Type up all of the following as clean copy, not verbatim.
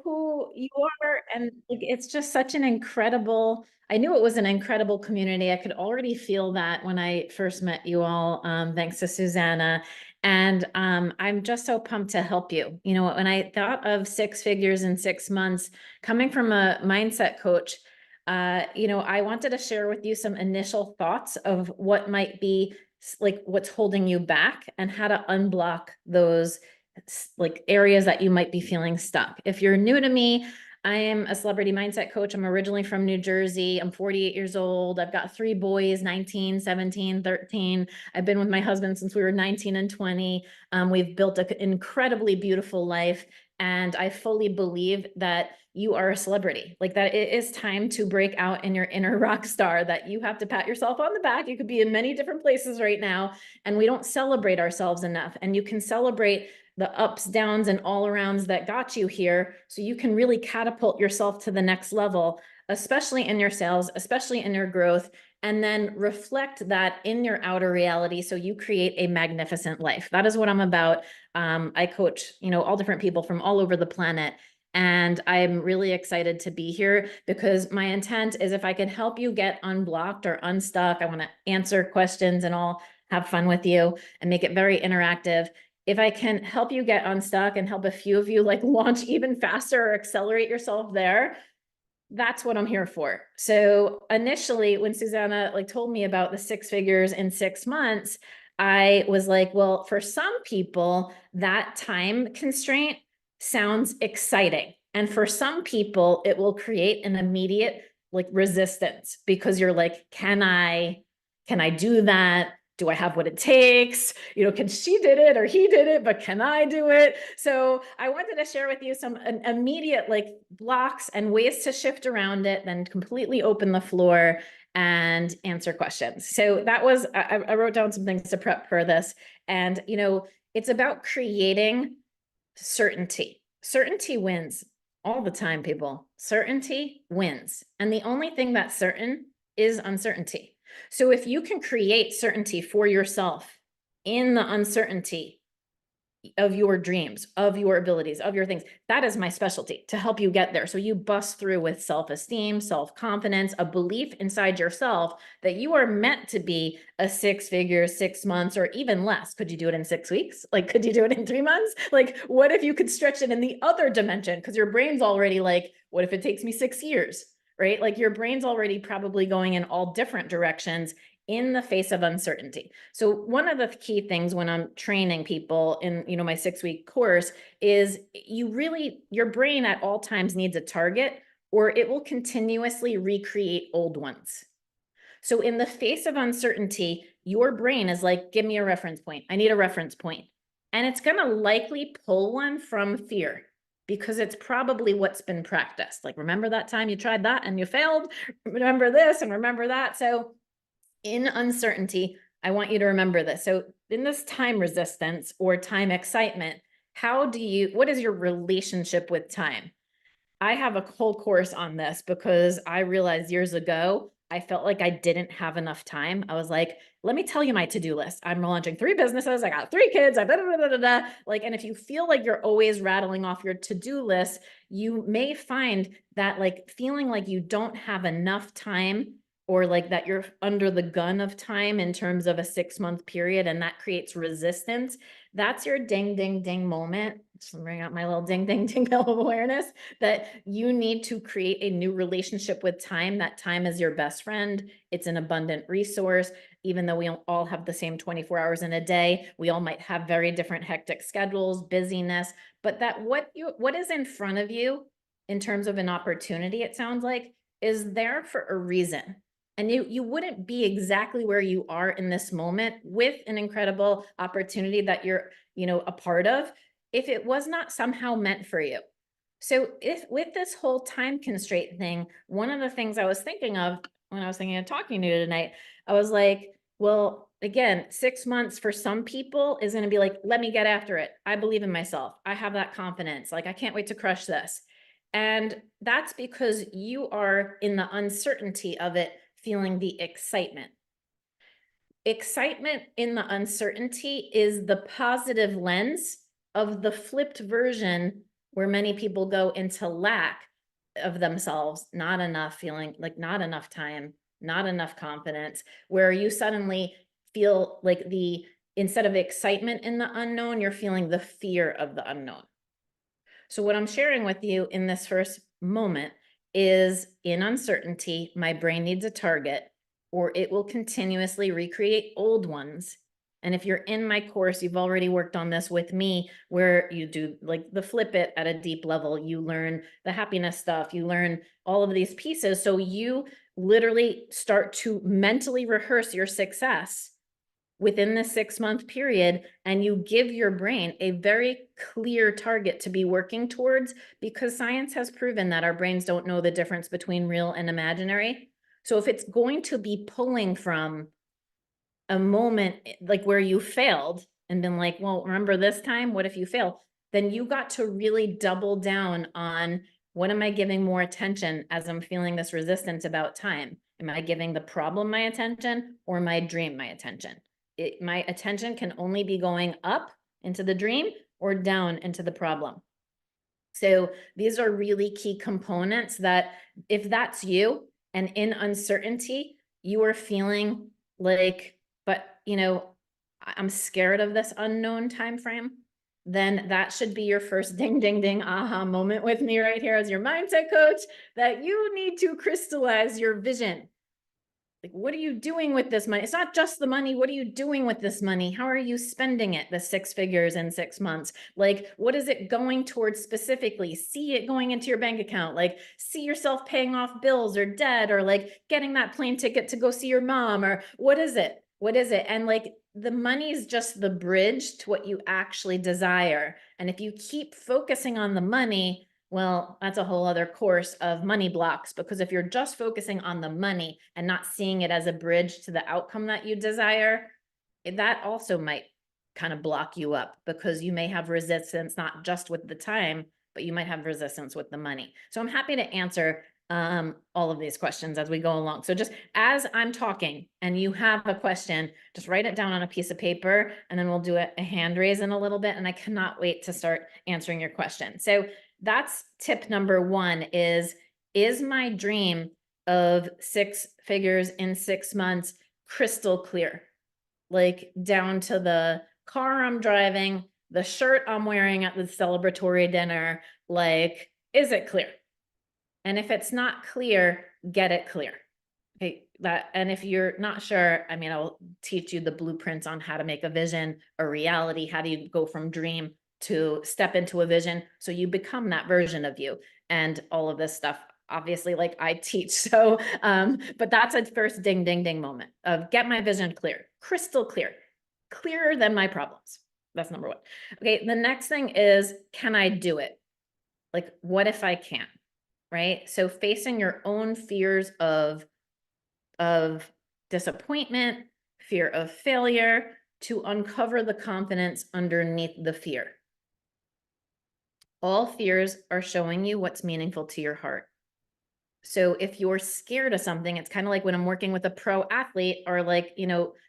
who you are. And like, it's just such an incredible, I knew it was an incredible community. I could already feel that when I first met you all, thanks to Susanna. And I'm just so pumped to help you. You know, when I thought of 6 figures in 6 months, coming from a mindset coach, you know, I wanted to share with you some initial thoughts of what might be like what's holding you back and how to unblock those like areas that you might be feeling stuck. If you're new to me, I am a celebrity mindset coach. I'm originally from New Jersey. I'm 48 years old. I've got 3 boys, 19, 17, 13. I've been with my husband since we were 19 and 20. We've built an incredibly beautiful life. And I fully believe that you are a celebrity, like that it is time to break out in your inner rock star, that you have to pat yourself on the back. You could be in many different places right now, and we don't celebrate ourselves enough. And you can celebrate the ups, downs, and all arounds that got you here, so you can really catapult yourself to the next level, especially in your sales, especially in your growth, and then reflect that in your outer reality so you create a magnificent life. That is what I'm about. I coach, you know, all different people from all over the planet. And I'm really excited to be here because my intent is if I can help you get unblocked or unstuck, I want to answer questions and all, have fun with you and make it very interactive. If I can help you get unstuck and help a few of you like launch even faster or accelerate yourself there, that's what I'm here for. So initially, when Susanna like told me about the 6 figures in 6 months, I was like, well, for some people, that time constraint sounds exciting. And for some people, it will create an immediate like resistance because you're like, can I do that? Do I have what it takes? You know, can she did it or he did it, but can I do it? So I wanted to share with you some immediate like blocks and ways to shift around it, then completely open the floor and answer questions. So that was, I wrote down some things to prep for this. And, you know, it's about creating certainty. Certainty wins all the time, people. Certainty wins. And the only thing that's certain is uncertainty. So if you can create certainty for yourself in the uncertainty of your dreams, of your abilities, of your things, that is my specialty, to help you get there. So you bust through with self-esteem, self-confidence, a belief inside yourself that you are meant to be a 6 figure, 6 months, or even less. Could you do it in 6 weeks? Like, could you do it in 3 months? Like, what if you could stretch it in the other dimension? Because your brain's already like, what if it takes me 6 years? Right? Like your brain's already probably going in all different directions in the face of uncertainty. So one of the key things when I'm training people in, you know, my 6-week course is your brain at all times needs a target or it will continuously recreate old ones. So in the face of uncertainty, your brain is like, give me a reference point. I need a reference point. And it's going to likely pull one from fear, because it's probably what's been practiced. Like, remember that time you tried that and you failed? Remember this and remember that. So in uncertainty, I want you to remember this. So in this time resistance or time excitement, what is your relationship with time? I have a whole course on this because I realized years ago, I felt like I didn't have enough time. I was like, let me tell you my to-do list. I'm launching 3 businesses. I got 3 kids. Like, and if you feel like you're always rattling off your to-do list, you may find that like feeling like you don't have enough time, or like that you're under the gun of time in terms of a 6-month period, and that creates resistance. That's your ding, ding, ding moment. Just bring out my little ding, ding, ding bell of awareness that you need to create a new relationship with time. That time is your best friend. It's an abundant resource. Even though we all have the same 24 hours in a day, we all might have very different hectic schedules, busyness, but that what is in front of you in terms of an opportunity, it sounds like, is there for a reason. And you wouldn't be exactly where you are in this moment with an incredible opportunity that you're, you know, a part of, if it was not somehow meant for you. So if with this whole time constraint thing, one of the things I was thinking of when I was thinking of talking to you tonight, I was like, well, again, 6 months for some people is going to be like, let me get after it. I believe in myself. I have that confidence. Like, I can't wait to crush this. And that's because you are in the uncertainty of it, feeling the excitement. Excitement in the uncertainty is the positive lens of the flipped version where many people go into lack of themselves, not enough feeling like not enough time, not enough confidence, where you suddenly feel like instead of excitement in the unknown, you're feeling the fear of the unknown. So what I'm sharing with you in this first moment is, in uncertainty, my brain needs a target, or it will continuously recreate old ones. And if you're in my course, you've already worked on this with me, where you do like the flip it at a deep level. You learn the happiness stuff, you learn all of these pieces. So you literally start to mentally rehearse your success within the 6-month period, and you give your brain a very clear target to be working towards, because science has proven that our brains don't know the difference between real and imaginary. So if it's going to be pulling from a moment like where you failed and been like, well, remember this time, what if you fail? Then you got to really double down on, what am I giving more attention as I'm feeling this resistance about time? Am I giving the problem my attention, or my dream my attention? My attention can only be going up into the dream or down into the problem. So these are really key components that, if that's you and in uncertainty, you are feeling like, but I'm scared of this unknown time frame, then that should be your first ding, ding, ding, aha moment with me right here as your mindset coach, that you need to crystallize your vision. Like, what are you doing with this money? It's not just the money. What are you doing with this money? How are you spending it, the 6 figures in 6 months? Like, what is it going towards specifically? See it going into your bank account. Like, see yourself paying off bills or debt, or like getting that plane ticket to go see your mom, or what is it? What is it? And like, the money is just the bridge to what you actually desire. And if you keep focusing on the money, well, that's a whole other course of money blocks, because if you're just focusing on the money and not seeing it as a bridge to the outcome that you desire, that also might kind of block you up, because you may have resistance, not just with the time, but you might have resistance with the money. So I'm happy to answer all of these questions as we go along. So just as I'm talking and you have a question, just write it down on a piece of paper, and then we'll do a hand raise in a little bit. And I cannot wait to start answering your question. So that's tip number 1, is my dream of 6 figures in 6 months crystal clear? Like, down to the car I'm driving, the shirt I'm wearing at the celebratory dinner, like, is it clear? And if it's not clear, get it clear. Okay, and if you're not sure, I mean, I'll teach you the blueprints on how to make a vision a reality. How do you go from dream to step into a vision so you become that version of you, and all of this stuff, obviously, like I teach. So but that's a first ding, ding, ding moment of, get my vision clear, crystal clear, clearer than my problems. That's number 1. Okay, the next thing is, can I do it? Like, what if I can't? Right? So facing your own fears of disappointment, fear of failure, to uncover the confidence underneath the fear. All fears are showing you what's meaningful to your heart. So if you're scared of something, it's kind of like when I'm working with a pro athlete, or like,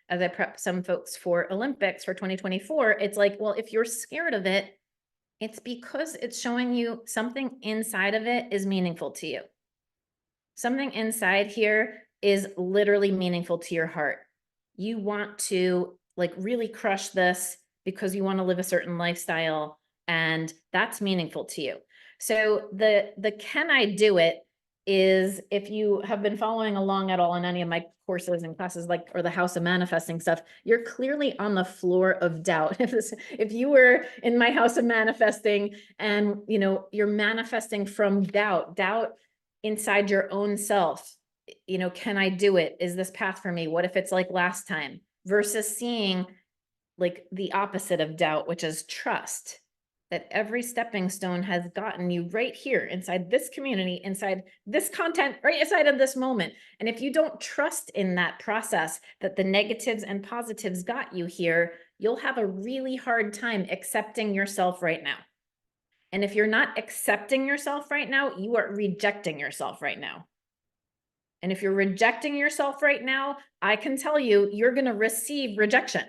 as I prep some folks for Olympics for 2024, it's like, well, if you're scared of it, it's because it's showing you something inside of it is meaningful to you. Something inside here is literally meaningful to your heart. You want to like really crush this because you want to live a certain lifestyle, and that's meaningful to you. So the can I do it is, if you have been following along at all in any of my courses and classes, like, or the House of Manifesting stuff, you're clearly on the floor of doubt. If you were in my House of Manifesting, and you're manifesting from doubt inside your own self, can I do it? Is this path for me? What if it's like last time? Versus seeing like the opposite of doubt, which is trust, that every stepping stone has gotten you right here inside this community, inside this content, right inside of this moment. And if you don't trust in that process, that the negatives and positives got you here, you'll have a really hard time accepting yourself right now. And if you're not accepting yourself right now, you are rejecting yourself right now. And if you're rejecting yourself right now, I can tell you, you're going to receive rejection.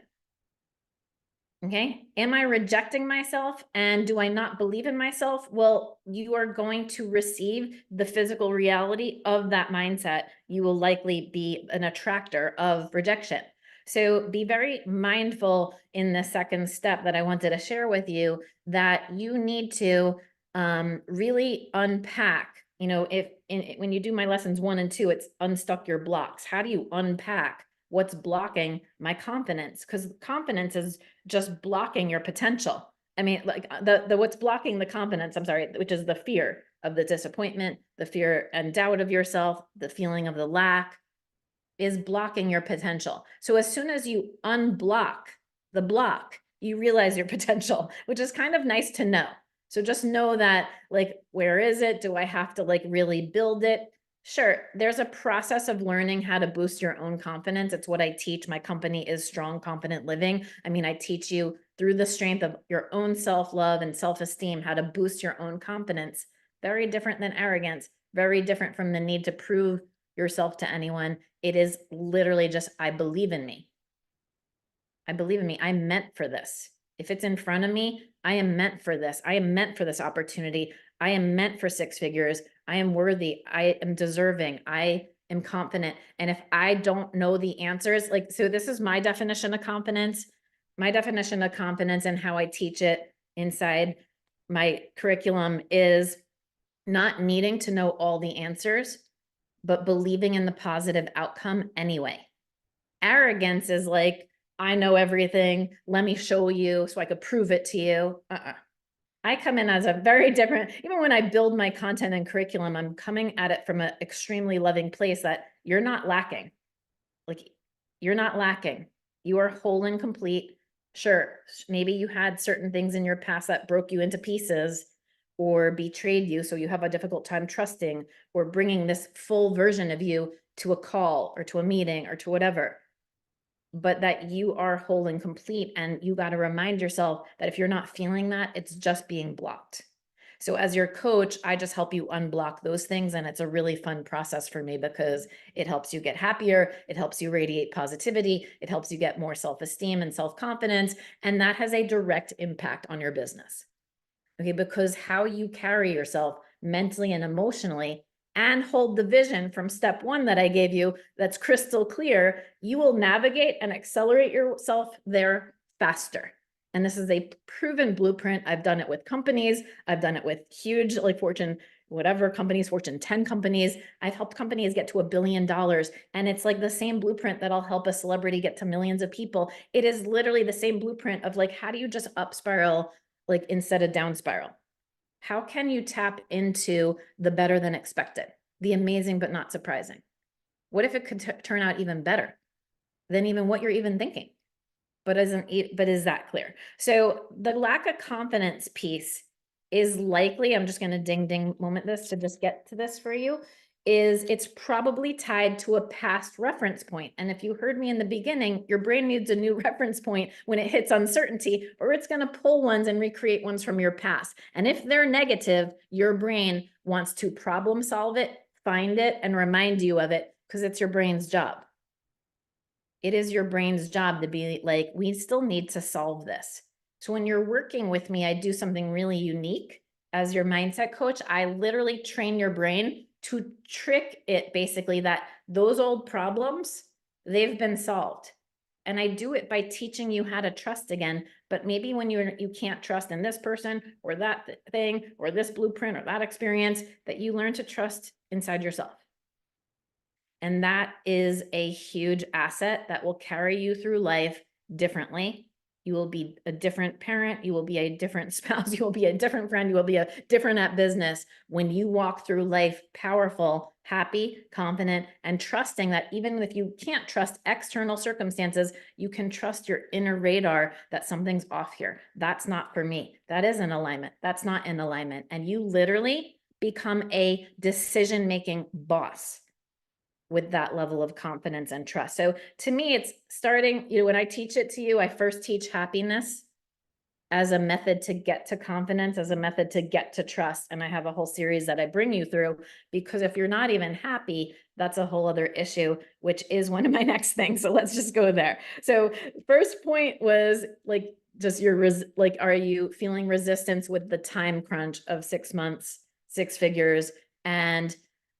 Okay. Am I rejecting myself? And do I not believe in myself? Well, you are going to receive the physical reality of that mindset. You will likely be an attractor of rejection. So be very mindful in the second step that I wanted to share with you, that you need to really unpack. When you do my lessons 1 and 2, it's unstuck your blocks. How do you unpack what's blocking my confidence? Because confidence is just blocking your potential. I mean, like the what's blocking the confidence, I'm sorry, which is the fear of the disappointment, the fear and doubt of yourself, the feeling of the lack, is blocking your potential. So as soon as you unblock the block, you realize your potential, which is kind of nice to know. So just know that, like, where is it? Do I have to like really build it? Sure, there's a process of learning how to boost your own confidence. It's what I teach. My company is Strong Confident Living. I mean, I teach you through the strength of your own self-love and self-esteem how to boost your own confidence. Very different than arrogance, very different from the need to prove yourself to anyone. It is literally just, I believe in me. I believe in me. I'm meant for this. If it's in front of me, I am meant for this. I am meant for this opportunity. I am meant for 6 figures. I am worthy. I am deserving. I am confident. And if I don't know the answers, like, so this is my definition of confidence. My definition of confidence and how I teach it inside my curriculum is not needing to know all the answers, but believing in the positive outcome anyway. Arrogance is like, I know everything. Let me show you so I could prove it to you. I come in as a very different, even when I build my content and curriculum, I'm coming at it from an extremely loving place that you're not lacking. Like, you're not lacking. You are whole and complete. Sure, maybe you had certain things in your past that broke you into pieces or betrayed you, so you have a difficult time trusting or bringing this full version of you to a call or to a meeting or to whatever. But that you are whole and complete, and you got to remind yourself that if you're not feeling that, it's just being blocked. So as your coach, I just help you unblock those things, and it's a really fun process for me because it helps you get happier, it helps you radiate positivity, it helps you get more self-esteem and self-confidence, and that has a direct impact on your business. Okay, because how you carry yourself mentally and emotionally and hold the vision from step 1 that I gave you that's crystal clear, you will navigate and accelerate yourself there faster. And this is a proven blueprint. I've done it with companies. I've done it with huge, like Fortune, whatever companies, Fortune 10 companies. I've helped companies get to $1 billion. And it's like the same blueprint that'll help a celebrity get to millions of people. It is literally the same blueprint of like, how do you just up spiral, like, instead of down spiral? How can you tap into the better than expected, the amazing but not surprising? What if it could turn out even better than even what you're even thinking? But is that clear? So the lack of confidence piece is likely, I'm just going to ding ding moment this to just get to this for you, is it's probably tied to a past reference point. And if you heard me in the beginning, your brain needs a new reference point when it hits uncertainty, or it's going to pull ones and recreate ones from your past. And if they're negative, your brain wants to problem solve it, find it, and remind you of it, because it's your brain's job. It is your brain's job to be like, we still need to solve this. So when you're working with me, I do something really unique. As your mindset coach, I literally train your brain to trick it, basically, that those old problems, they've been solved. And I do it by teaching you how to trust again. But maybe when you can't trust in this person or that thing or this blueprint or that experience, that you learn to trust inside yourself. And that is a huge asset that will carry you through life differently. You will be a different parent. You will be a different spouse. You will be a different friend. You will be a different at business when you walk through life powerful, happy, confident, and trusting that even if you can't trust external circumstances, you can trust your inner radar that something's off here. That's not for me. That is in alignment. That's not in alignment. And you literally become a decision-making boss with that level of confidence and trust. So to me, it's starting, when I teach it to you, I first teach happiness as a method to get to confidence, as a method to get to trust. And I have a whole series that I bring you through, because if you're not even happy, that's a whole other issue, which is one of my next things. So let's just go there. So first point was like, just like, are you feeling resistance with the time crunch of 6 months, 6 figures? And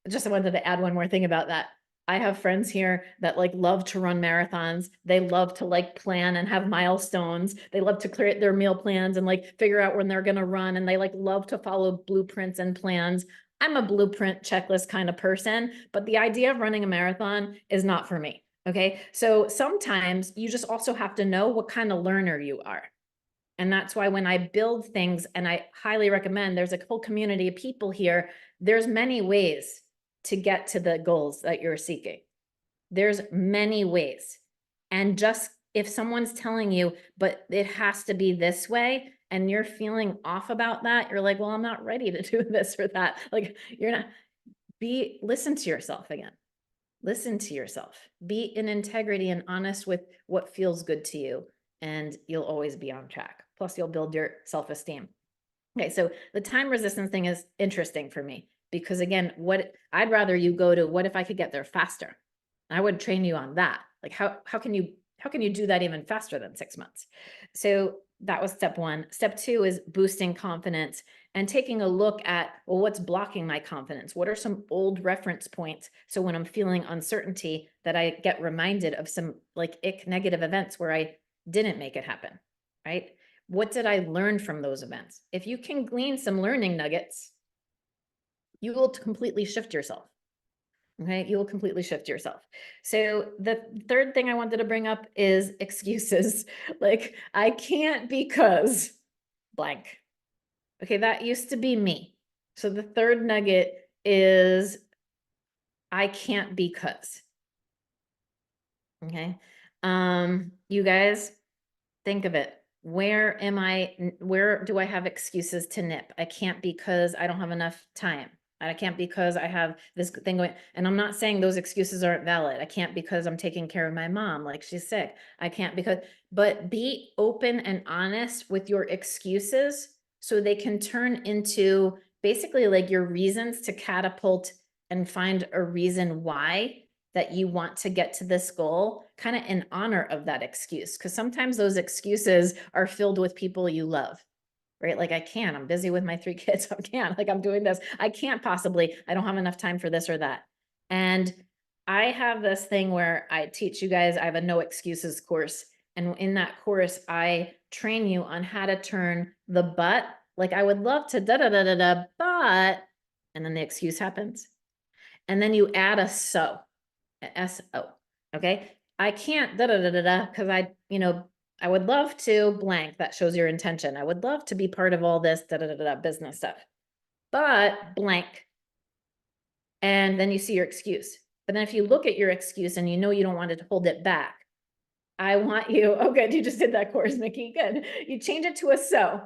just I wanted to add one more thing about that. I have friends here that like love to run marathons. They love to like plan and have milestones. They love to create their meal plans and like figure out when they're going to run. And they like love to follow blueprints and plans. I'm a blueprint checklist kind of person, but the idea of running a marathon is not for me. Okay. So sometimes you just also have to know what kind of learner you are. And that's why when I build things, and I highly recommend, there's a whole community of people here, there's many ways to get to the goals that you're seeking. There's many ways. And just if someone's telling you, but it has to be this way, and you're feeling off about that, you're like, well, I'm not ready to do this or that. Like, you're not, listen to yourself again. Listen to yourself. Be in integrity and honest with what feels good to you, and you'll always be on track. Plus, you'll build your self-esteem. Okay, so the time resistance thing is interesting for me because, again, what I'd rather you go to, what if I could get there faster? I would train you on that. Like, how can you do that even faster than 6 months? So that was step one. Step two is boosting confidence and taking a look at, well, what's blocking my confidence? What are some old reference points? So when I'm feeling uncertainty, that I get reminded of some like negative events where I didn't make it happen, right? What did I learn from those events? If you can glean some learning nuggets, you will completely shift yourself. Okay, you will completely shift yourself. So the third thing I wanted to bring up is excuses. Like, I can't because blank. Okay, that used to be me. So the third nugget is I can't because. Okay. You guys, think of it. Where do I have excuses to nip? I can't because I don't have enough time. I can't because I have this thing going. And I'm not saying those excuses aren't valid. I can't because I'm taking care of my mom, like she's sick. I can't because, but be open and honest with your excuses so they can turn into basically like your reasons to catapult and find a reason why that you want to get to this goal, kind of in honor of that excuse. Because sometimes those excuses are filled with people you love, right? Like, I'm busy with my 3 kids. I can't, like, I'm doing this. I can't possibly, I don't have enough time for this or that. And I have this thing where I teach you guys, I have a no excuses course. And in that course, I train you on how to turn the but, like, I would love to but, and then the excuse happens. And then you add a so. SO. Okay. I can't because I would love to blank. That shows your intention. I would love to be part of all this business stuff, but blank. And then you see your excuse. But then if you look at your excuse and you know you don't want to hold it back, I want you, oh good, you just did that course, Mickey, good. You change it to a so.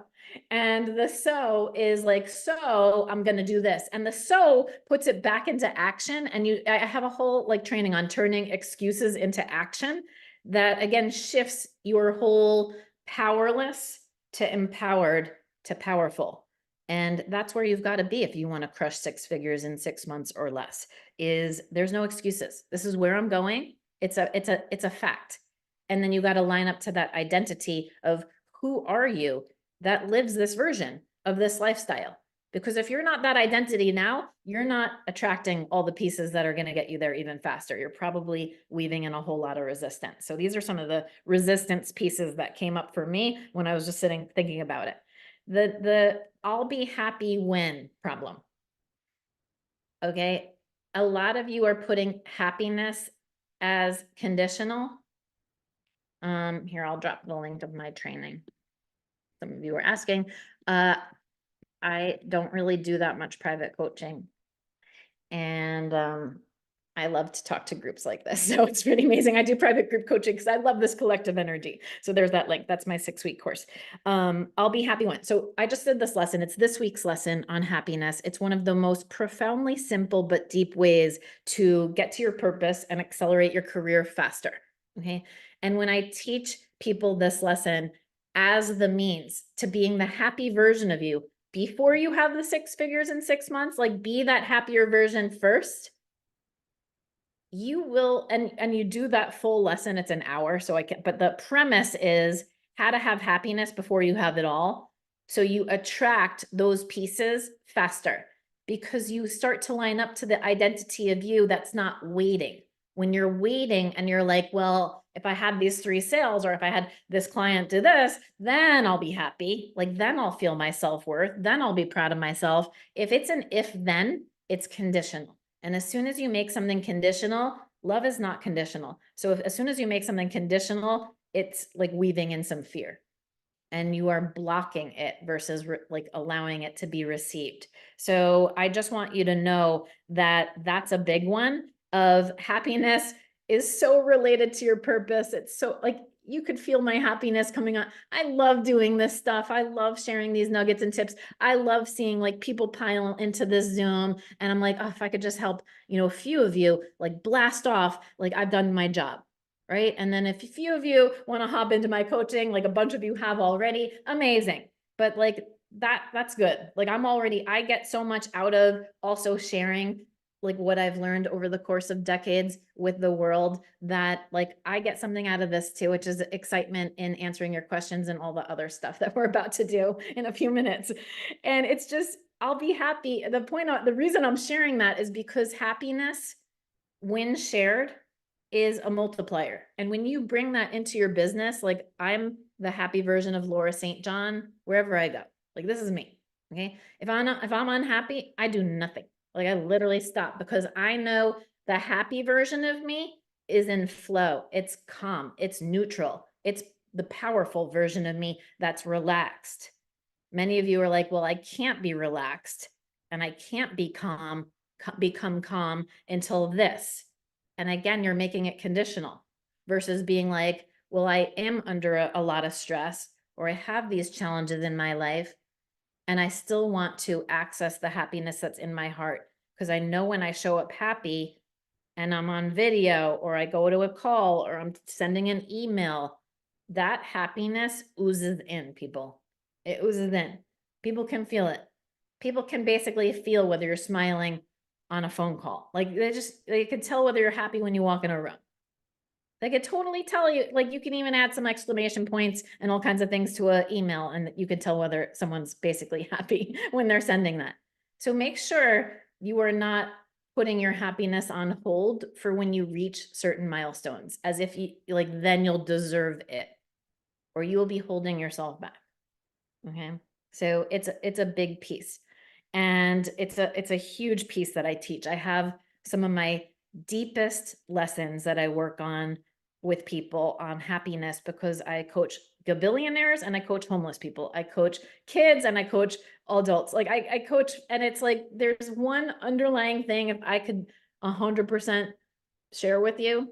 And the so is like, so I'm going to do this. And the so puts it back into action. And I have a whole like training on turning excuses into action that again shifts your whole powerless to empowered to powerful. And that's where you've got to be if you want to crush 6 figures in 6 months or less. Is there's no excuses. This is where I'm going. It's a fact. And then you got to line up to that identity of who are you that lives this version of this lifestyle. Because if you're not that identity now, you're not attracting all the pieces that are going to get you there even faster. You're probably weaving in a whole lot of resistance. So these are some of the resistance pieces that came up for me when I was just sitting thinking about it. The I'll be happy when problem. Okay. A lot of you are putting happiness as conditional. Here, I'll drop the link of my training. Some of you are asking. I don't really do that much private coaching. And I love to talk to groups like this. So it's pretty amazing. I do private group coaching because I love this collective energy. So there's that link. That's my 6-week course. I'll be happy when. So I just did this lesson. It's this week's lesson on happiness. It's one of the most profoundly simple but deep ways to get to your purpose and accelerate your career faster. Okay. And when I teach people this lesson as the means to being the happy version of you before you have the 6 figures in 6 months, like be that happier version first, you will, and you do that full lesson, it's an hour. So but the premise is how to have happiness before you have it all. So you attract those pieces faster because you start to line up to the identity of you that's not waiting. When you're waiting and you're like, well, if I had these 3 sales, or if I had this client do this, then I'll be happy. Like, then I'll feel my self-worth. Then I'll be proud of myself. If it's an if then, it's conditional. And as soon as you make something conditional, love is not conditional. So as soon as you make something conditional, it's like weaving in some fear, and you are blocking it versus like allowing it to be received. So I just want you to know that that's a big one. Of happiness is so related to your purpose. It's so like, you could feel my happiness coming on. I love doing this stuff. I love sharing these nuggets and tips. I love seeing like people pile into this Zoom, and I'm like, oh, if I could just help, a few of you like blast off, like I've done my job. Right. And then if a few of you want to hop into my coaching, like a bunch of you have already, amazing. But like that's good. Like I get so much out of also sharing like what I've learned over the course of decades with the world, that like I get something out of this too, which is excitement in answering your questions and all the other stuff that we're about to do in a few minutes. And it's just, I'll be happy. The reason I'm sharing that is because happiness, when shared, is a multiplier. And when you bring that into your business, like I'm the happy version of Laura St. John wherever I go. Like this is me. Okay. If I'm unhappy, I do nothing. Like I literally stop, because I know the happy version of me is in flow. It's calm. It's neutral. It's the powerful version of me that's relaxed. Many of you are like, well, I can't be relaxed and I can't become calm until this. And again, you're making it conditional versus being like, well, I am under a lot of stress, or I have these challenges in my life, and I still want to access the happiness that's in my heart. Because I know when I show up happy and I'm on video, or I go to a call, or I'm sending an email, that happiness oozes in, people. It oozes in. People can feel it. People can basically feel whether you're smiling on a phone call. Like they could tell whether you're happy when you walk in a room. They could totally tell you, like you can even add some exclamation points and all kinds of things to an email, and you can tell whether someone's basically happy when they're sending that. So make sure you are not putting your happiness on hold for when you reach certain milestones, as if you like, then you'll deserve it, or you will be holding yourself back. Okay. So it's a big piece, and it's a huge piece that I teach. I have some of my deepest lessons that I work on with people on happiness, because I coach gabillionaires and I coach homeless people. I coach kids and I coach adults. Like I coach, and it's like, there's one underlying thing, if I could 100% share with you,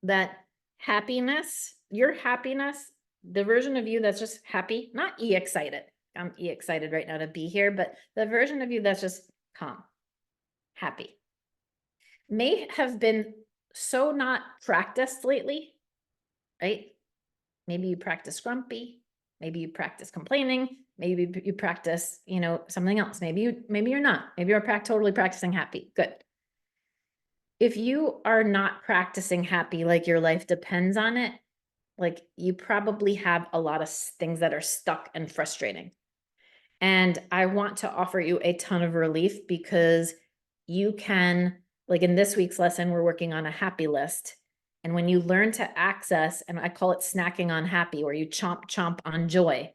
that happiness, your happiness, the version of you that's just happy, not excited. I'm excited right now to be here, but the version of you that's just calm, happy, may have been so not practiced lately, right? Maybe you practice grumpy, maybe you practice complaining, maybe you practice, something else. Maybe you're not. Maybe you're totally practicing happy. Good. If you are not practicing happy, like your life depends on it, like you probably have a lot of things that are stuck and frustrating. And I want to offer you a ton of relief, because you can, like in this week's lesson, we're working on a happy list. And when you learn to access, and I call it snacking on happy, where you chomp on joy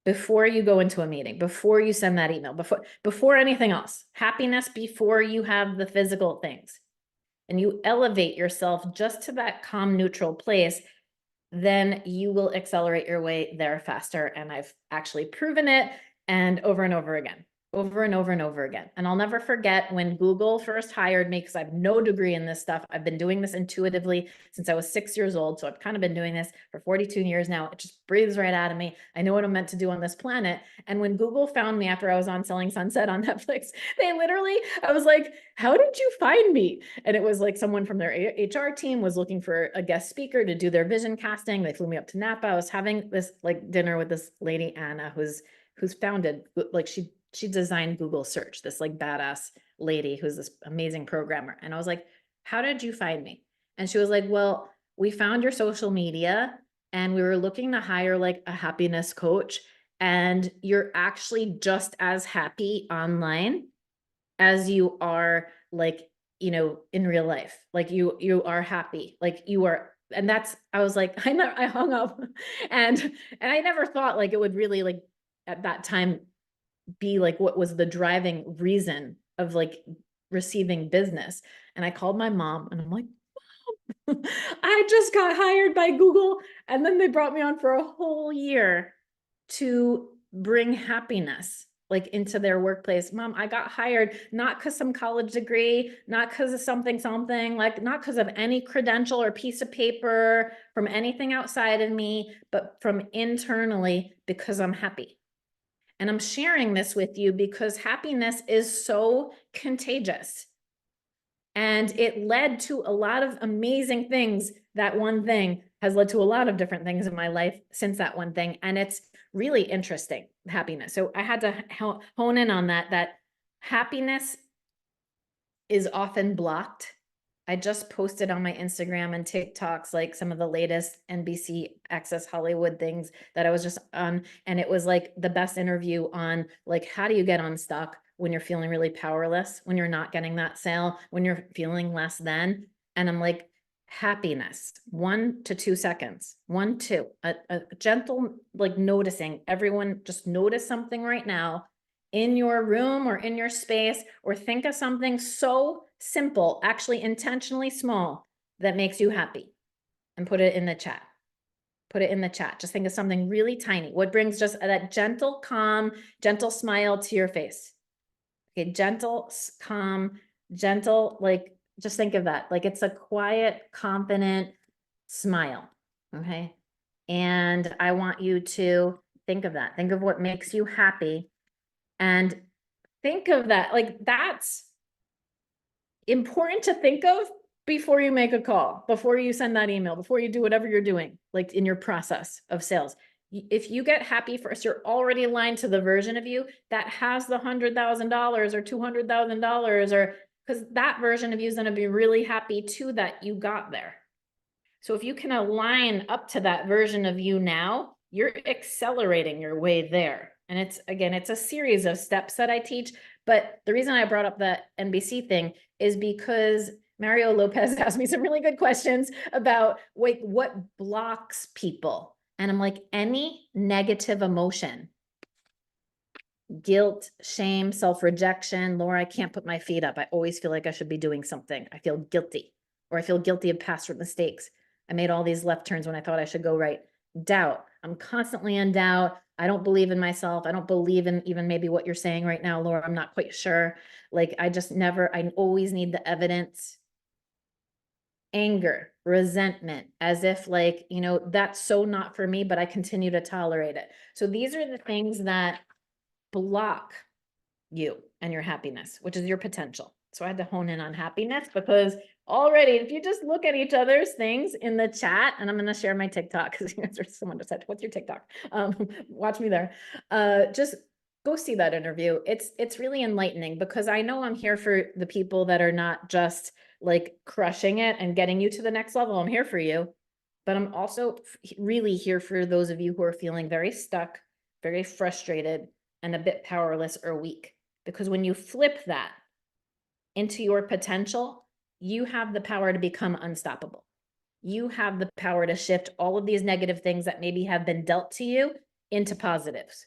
before you go into a meeting, before you send that email, before anything else, happiness before you have the physical things, and you elevate yourself just to that calm, neutral place, then you will accelerate your way there faster. And I've actually proven it, and over again, over and over and over again. And I'll never forget when Google first hired me, because I have no degree in this stuff. I've been doing this intuitively since I was 6 years old. So I've kind of been doing this for 42 years now. It just breathes right out of me. I know what I'm meant to do on this planet. And when Google found me after I was on Selling Sunset on Netflix, I was like, how did you find me? And it was like someone from their HR team was looking for a guest speaker to do their vision casting. They flew me up to Napa. I was having this like dinner with this lady, Anna, who's founded, like she designed Google search, this like badass lady who's this amazing programmer. And I was like, how did you find me? And she was like, well, we found your social media and we were looking to hire like a happiness coach, and you're actually just as happy online as you are like, in real life. Like you are happy. Like you are, and that's, I was like, I hung up and I never thought like it would really like at that time be like what was the driving reason of like receiving business. And I called my mom and I'm like, I just got hired by Google. And then they brought me on for a whole year to bring happiness like into their workplace. Mom, I got hired not because some college degree, not because of something, like not because of any credential or piece of paper from anything outside of me, but from internally because I'm happy. And I'm sharing this with you because happiness is so contagious. And it led to a lot of amazing things. That one thing has led to a lot of different things in my life since that one thing. And it's really interesting, happiness. So I had to hone in on that happiness is often blocked. I just posted on my Instagram and TikToks like some of the latest NBC Access Hollywood things that I was just on. And it was like the best interview on like, how do you get unstuck when you're feeling really powerless, when you're not getting that sale, when you're feeling less than. And I'm like, happiness, 1 to 2 seconds, 1, 2, a gentle, like noticing. Everyone just notice something right now in your room or in your space, or think of something so simple, actually intentionally small, that makes you happy, and put it in the chat. Put it in the chat. Just think of something really tiny. What brings just that gentle, calm, gentle smile to your face? Okay, gentle, calm, gentle, like just think of that. Like it's a quiet, confident smile. Okay. And I want you to think of that. Think of what makes you happy. And think of that. Like that's important to think of before you make a call, before you send that email, before you do whatever you're doing, like in your process of sales. If you get happy first, you're already aligned to the version of you that has the $100,000 or $200,000, or because that version of you is going to be really happy too that you got there. So if you can align up to that version of you now, you're accelerating your way there. And it's, again, it's a series of steps that I teach. But the reason I brought up the NBC thing is because Mario Lopez asked me some really good questions about like what blocks people. And I'm like, any negative emotion, guilt, shame, self-rejection. Laura, I can't put my feet up. I always feel like I should be doing something. I feel guilty, or I feel guilty of past mistakes. I made all these left turns when I thought I should go right. Doubt. I'm constantly in doubt. I don't believe in myself. I don't believe in even maybe what you're saying right now, Laura. I'm not quite sure. Like I always need the evidence. Anger, resentment, as if like, that's so not for me, but I continue to tolerate it. So these are the things that block you and your happiness, which is your potential. So I had to hone in on happiness because already, if you just look at each other's things in the chat, and I'm going to share my TikTok because someone just said, what's your TikTok? Watch me there. Just go see that interview. It's really enlightening because I know I'm here for the people that are not just like crushing it and getting you to the next level. I'm here for you, but I'm also really here for those of you who are feeling very stuck, very frustrated, and a bit powerless or weak. Because when you flip that into your potential, you have the power to become unstoppable. You have the power to shift all of these negative things that maybe have been dealt to you into positives.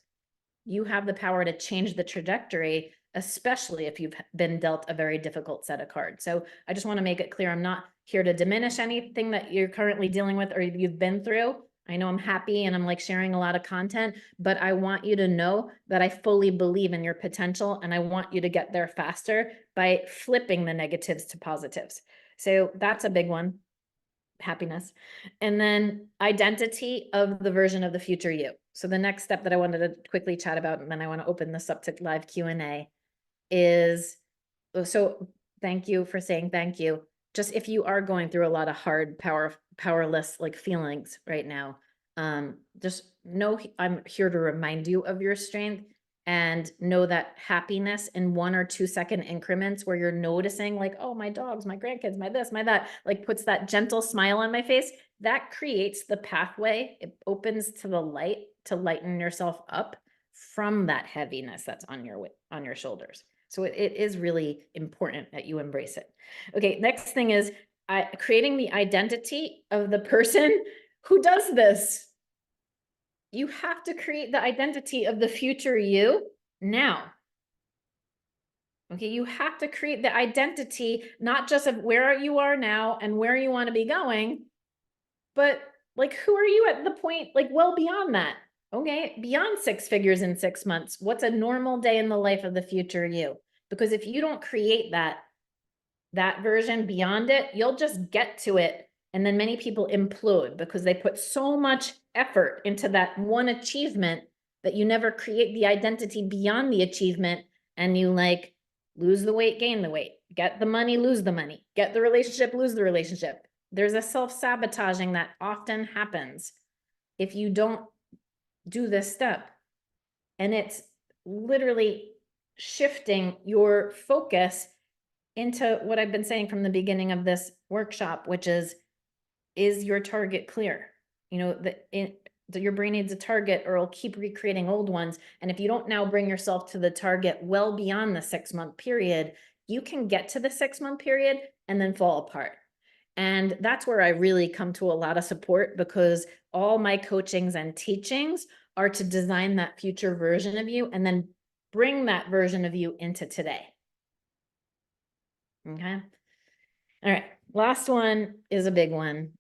You have the power to change the trajectory, especially if you've been dealt a very difficult set of cards. So I just want to make it clear, I'm not here to diminish anything that you're currently dealing with or you've been through. I know I'm happy and I'm like sharing a lot of content, but I want you to know that I fully believe in your potential and I want you to get there faster by flipping the negatives to positives. So that's a big one, happiness. And then identity of the version of the future you. So the next step that I wanted to quickly chat about, and then I want to open this up to live Q&A, is, so thank you for saying thank you. Just if you are going through a lot of hard, powerless like feelings right now, just know I'm here to remind you of your strength and know that happiness in 1 or 2 second increments where you're noticing like, oh, my dogs, my grandkids, my this, my that, like puts that gentle smile on my face, that creates the pathway. It opens to the light to lighten yourself up from that heaviness that's on your shoulders. So it is really important that you embrace it. Okay, next thing is creating the identity of the person who does this. You have to create the identity of the future you now. Okay, you have to create the identity, not just of where you are now and where you want to be going, but like, who are you at the point, like, well, beyond that? Okay, beyond 6 figures in 6 months, what's a normal day in the life of the future you? Because if you don't create that version beyond it, you'll just get to it. And then many people implode because they put so much effort into that one achievement that you never create the identity beyond the achievement. And you like lose the weight, gain the weight, get the money, lose the money, get the relationship, lose the relationship. There's a self-sabotaging that often happens if you don't do this step. And it's literally shifting your focus into what I've been saying from the beginning of this workshop, which is your target clear? You know, your brain needs a target or it'll keep recreating old ones. And if you don't now bring yourself to the target well beyond the 6-month period, you can get to the 6-month period and then fall apart. And that's where I really come to a lot of support, because all my coachings and teachings are to design that future version of you and then bring that version of you into today. Okay. All right. Last one is a big one.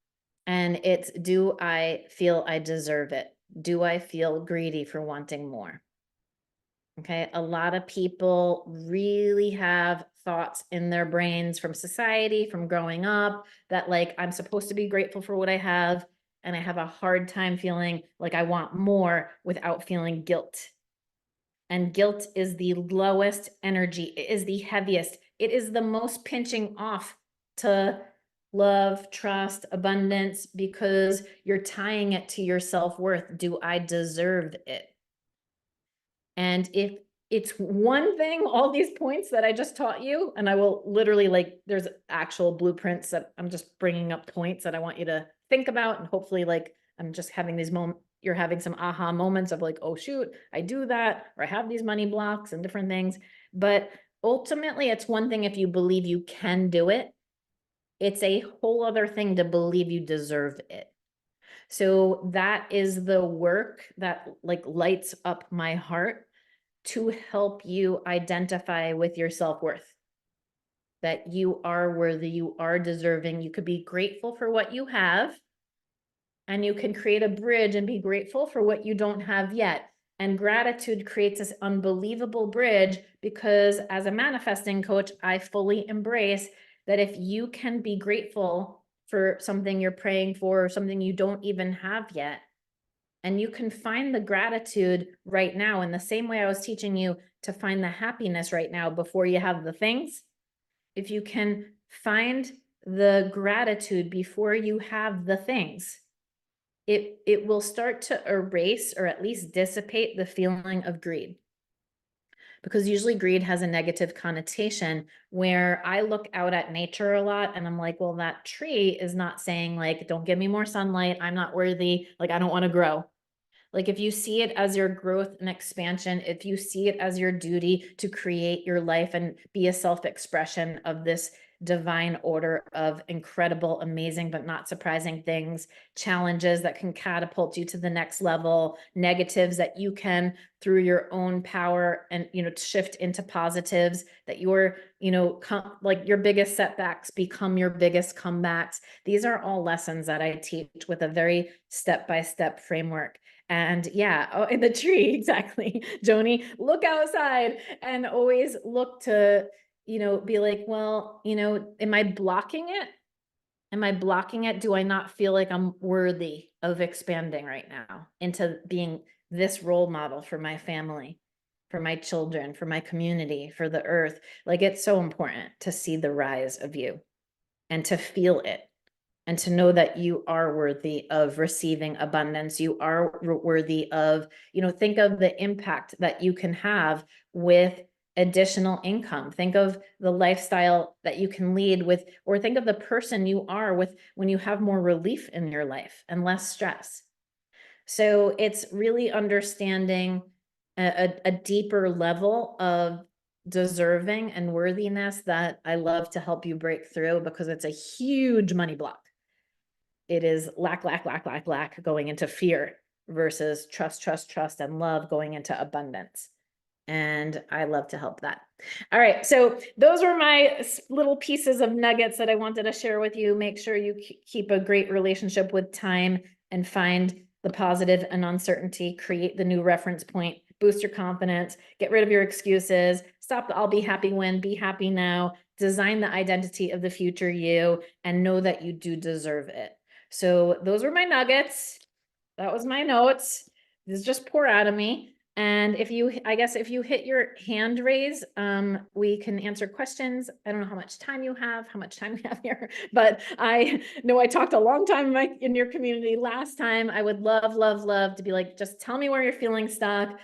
And it's, do I feel I deserve it? Do I feel greedy for wanting more? Okay. A lot of people really have thoughts in their brains from society, from growing up, that like, I'm supposed to be grateful for what I have. And I have a hard time feeling like I want more without feeling guilt. And guilt is the lowest energy. It is the heaviest. It is the most pinching off to love, trust, abundance, because you're tying it to your self-worth. Do I deserve it? And if it's one thing, all these points that I just taught you, and I will literally, like, there's actual blueprints that I'm just bringing up points that I want you to think about. And hopefully, like, I'm just having these moments, you're having some aha moments of like, oh shoot, I do that, or I have these money blocks and different things. But ultimately, it's one thing if you believe you can do it. It's a whole other thing to believe you deserve it. So that is the work that like lights up my heart, to help you identify with your self-worth, that you are worthy, you are deserving. You could be grateful for what you have, and you can create a bridge and be grateful for what you don't have yet. And gratitude creates this unbelievable bridge, because as a manifesting coach, I fully embrace that if you can be grateful for something you're praying for, or something you don't even have yet, and you can find the gratitude right now in the same way I was teaching you to find the happiness right now before you have the things. If you can find the gratitude before you have the things, it will start to erase or at least dissipate the feeling of greed. Because usually greed has a negative connotation, where I look out at nature a lot and I'm like, well, that tree is not saying like, don't give me more sunlight, I'm not worthy, like I don't want to grow. Like if you see it as your growth and expansion, if you see it as your duty to create your life and be a self-expression of this divine order of incredible, amazing, but not surprising things, challenges that can catapult you to the next level, negatives that you can, through your own power and, shift into positives, that your, like your biggest setbacks become your biggest comebacks. These are all lessons that I teach with a very step-by-step framework. And yeah, oh, in the tree, exactly. Joni, look outside and always look to, be like, well, am I blocking it? Am I blocking it? Do I not feel like I'm worthy of expanding right now into being this role model for my family, for my children, for my community, for the earth? Like, it's so important to see the rise of you and to feel it. and to know that you are worthy of receiving abundance. You are worthy of, think of the impact that you can have with additional income. Think of the lifestyle that you can lead with, or think of the person you are with when you have more relief in your life and less stress. So it's really understanding a deeper level of deserving and worthiness that I love to help you break through, because it's a huge money block. It is lack going into fear versus trust, and love going into abundance. And I love to help that. All right. So those were my little pieces of nuggets that I wanted to share with you. Make sure you keep a great relationship with time and find the positive and uncertainty, create the new reference point, boost your confidence, get rid of your excuses, stop the I'll be happy when, be happy now, design the identity of the future you, and know that you do deserve it. So those were my nuggets. That was my notes. This just pour out of me. And if you hit your hand raise, we can answer questions. I don't know how much time you have here, but I know I talked a long time in your community last time. I would love to be like, just tell me where you're feeling stuck.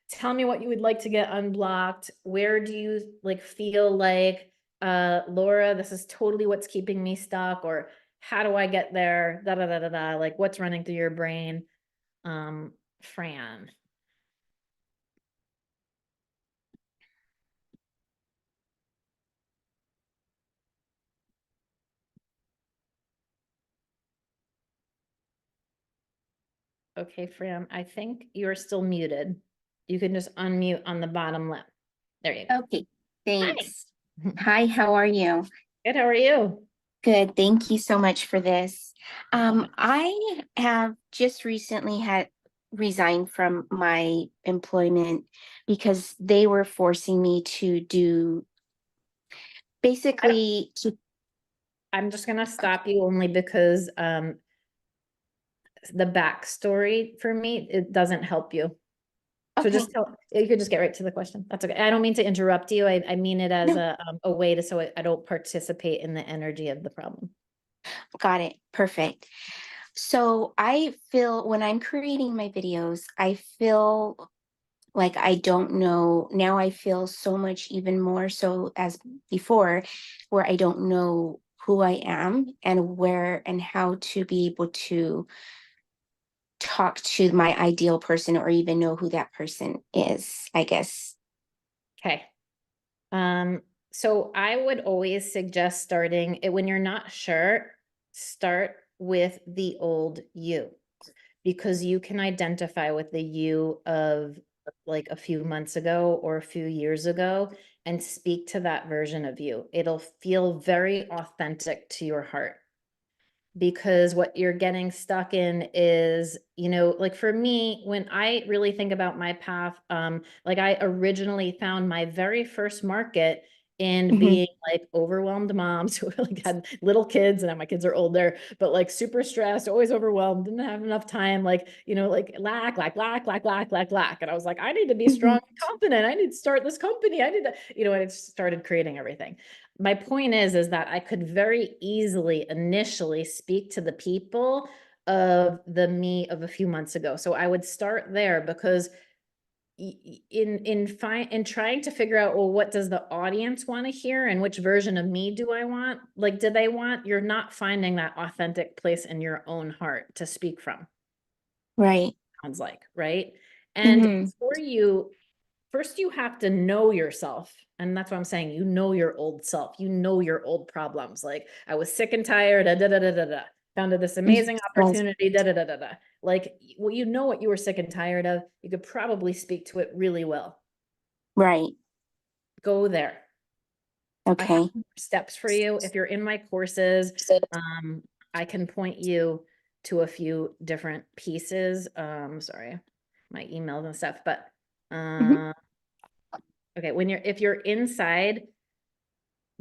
Tell me what you would like to get unblocked. Where do you feel like, Laura, this is totally what's keeping me stuck, or how do I get there? Like what's running through your brain? Fran. Okay, Fran, I think you're still muted. You can just unmute on the bottom left. There you go. Okay, thanks. Hi, how are you? Good, how are you? Good, thank you so much for this. I have just recently resigned from my employment because they were forcing me to do basically to. I'm just gonna stop you only because the backstory for me, it doesn't help you. So Okay. you could just get right to the question. That's okay. I don't mean to interrupt you. I mean it as No, a way to, so I don't participate in the energy of the problem. got it. Perfect. So I feel when I'm creating my videos, I feel like I don't know. Now I feel so much even more so as before, where I don't know who I am and where and how to be able to talk to my ideal person or even know who that person is, I guess. Okay. So I would always suggest starting it when you're not sure, start with the old you, because you can identify with the you of like a few months ago or a few years ago and speak to that version of you. It'll feel very authentic to your heart, because what you're getting stuck in is, like for me, when I really think about my path, like I originally found my very first market in Hmm. being like overwhelmed moms who like had little kids, and now my kids are older, but like super stressed, always overwhelmed, didn't have enough time, like, like lack. And I was like, I need to be strong and confident. I need to start this company. I need to, and I started creating everything. My point is that I could very easily initially speak to the people of the me of a few months ago. So I would start there, because in trying to figure out, well, what does the audience want to hear and which version of me do I want? Like, do they want, you're not finding that authentic place in your own heart to speak from. Right. Sounds like, right? And Hmm. first you have to know yourself. And that's what I'm saying. You know your old self. You know your old problems. Like, I was sick and tired, founded this amazing opportunity, Like, well, you know what you were sick and tired of. You could probably speak to it really well. Right. Go there. I have Okay. steps for you. If you're in my courses, I can point you to a few different pieces. Sorry, my emails and stuff, but Hmm. okay, if you're inside,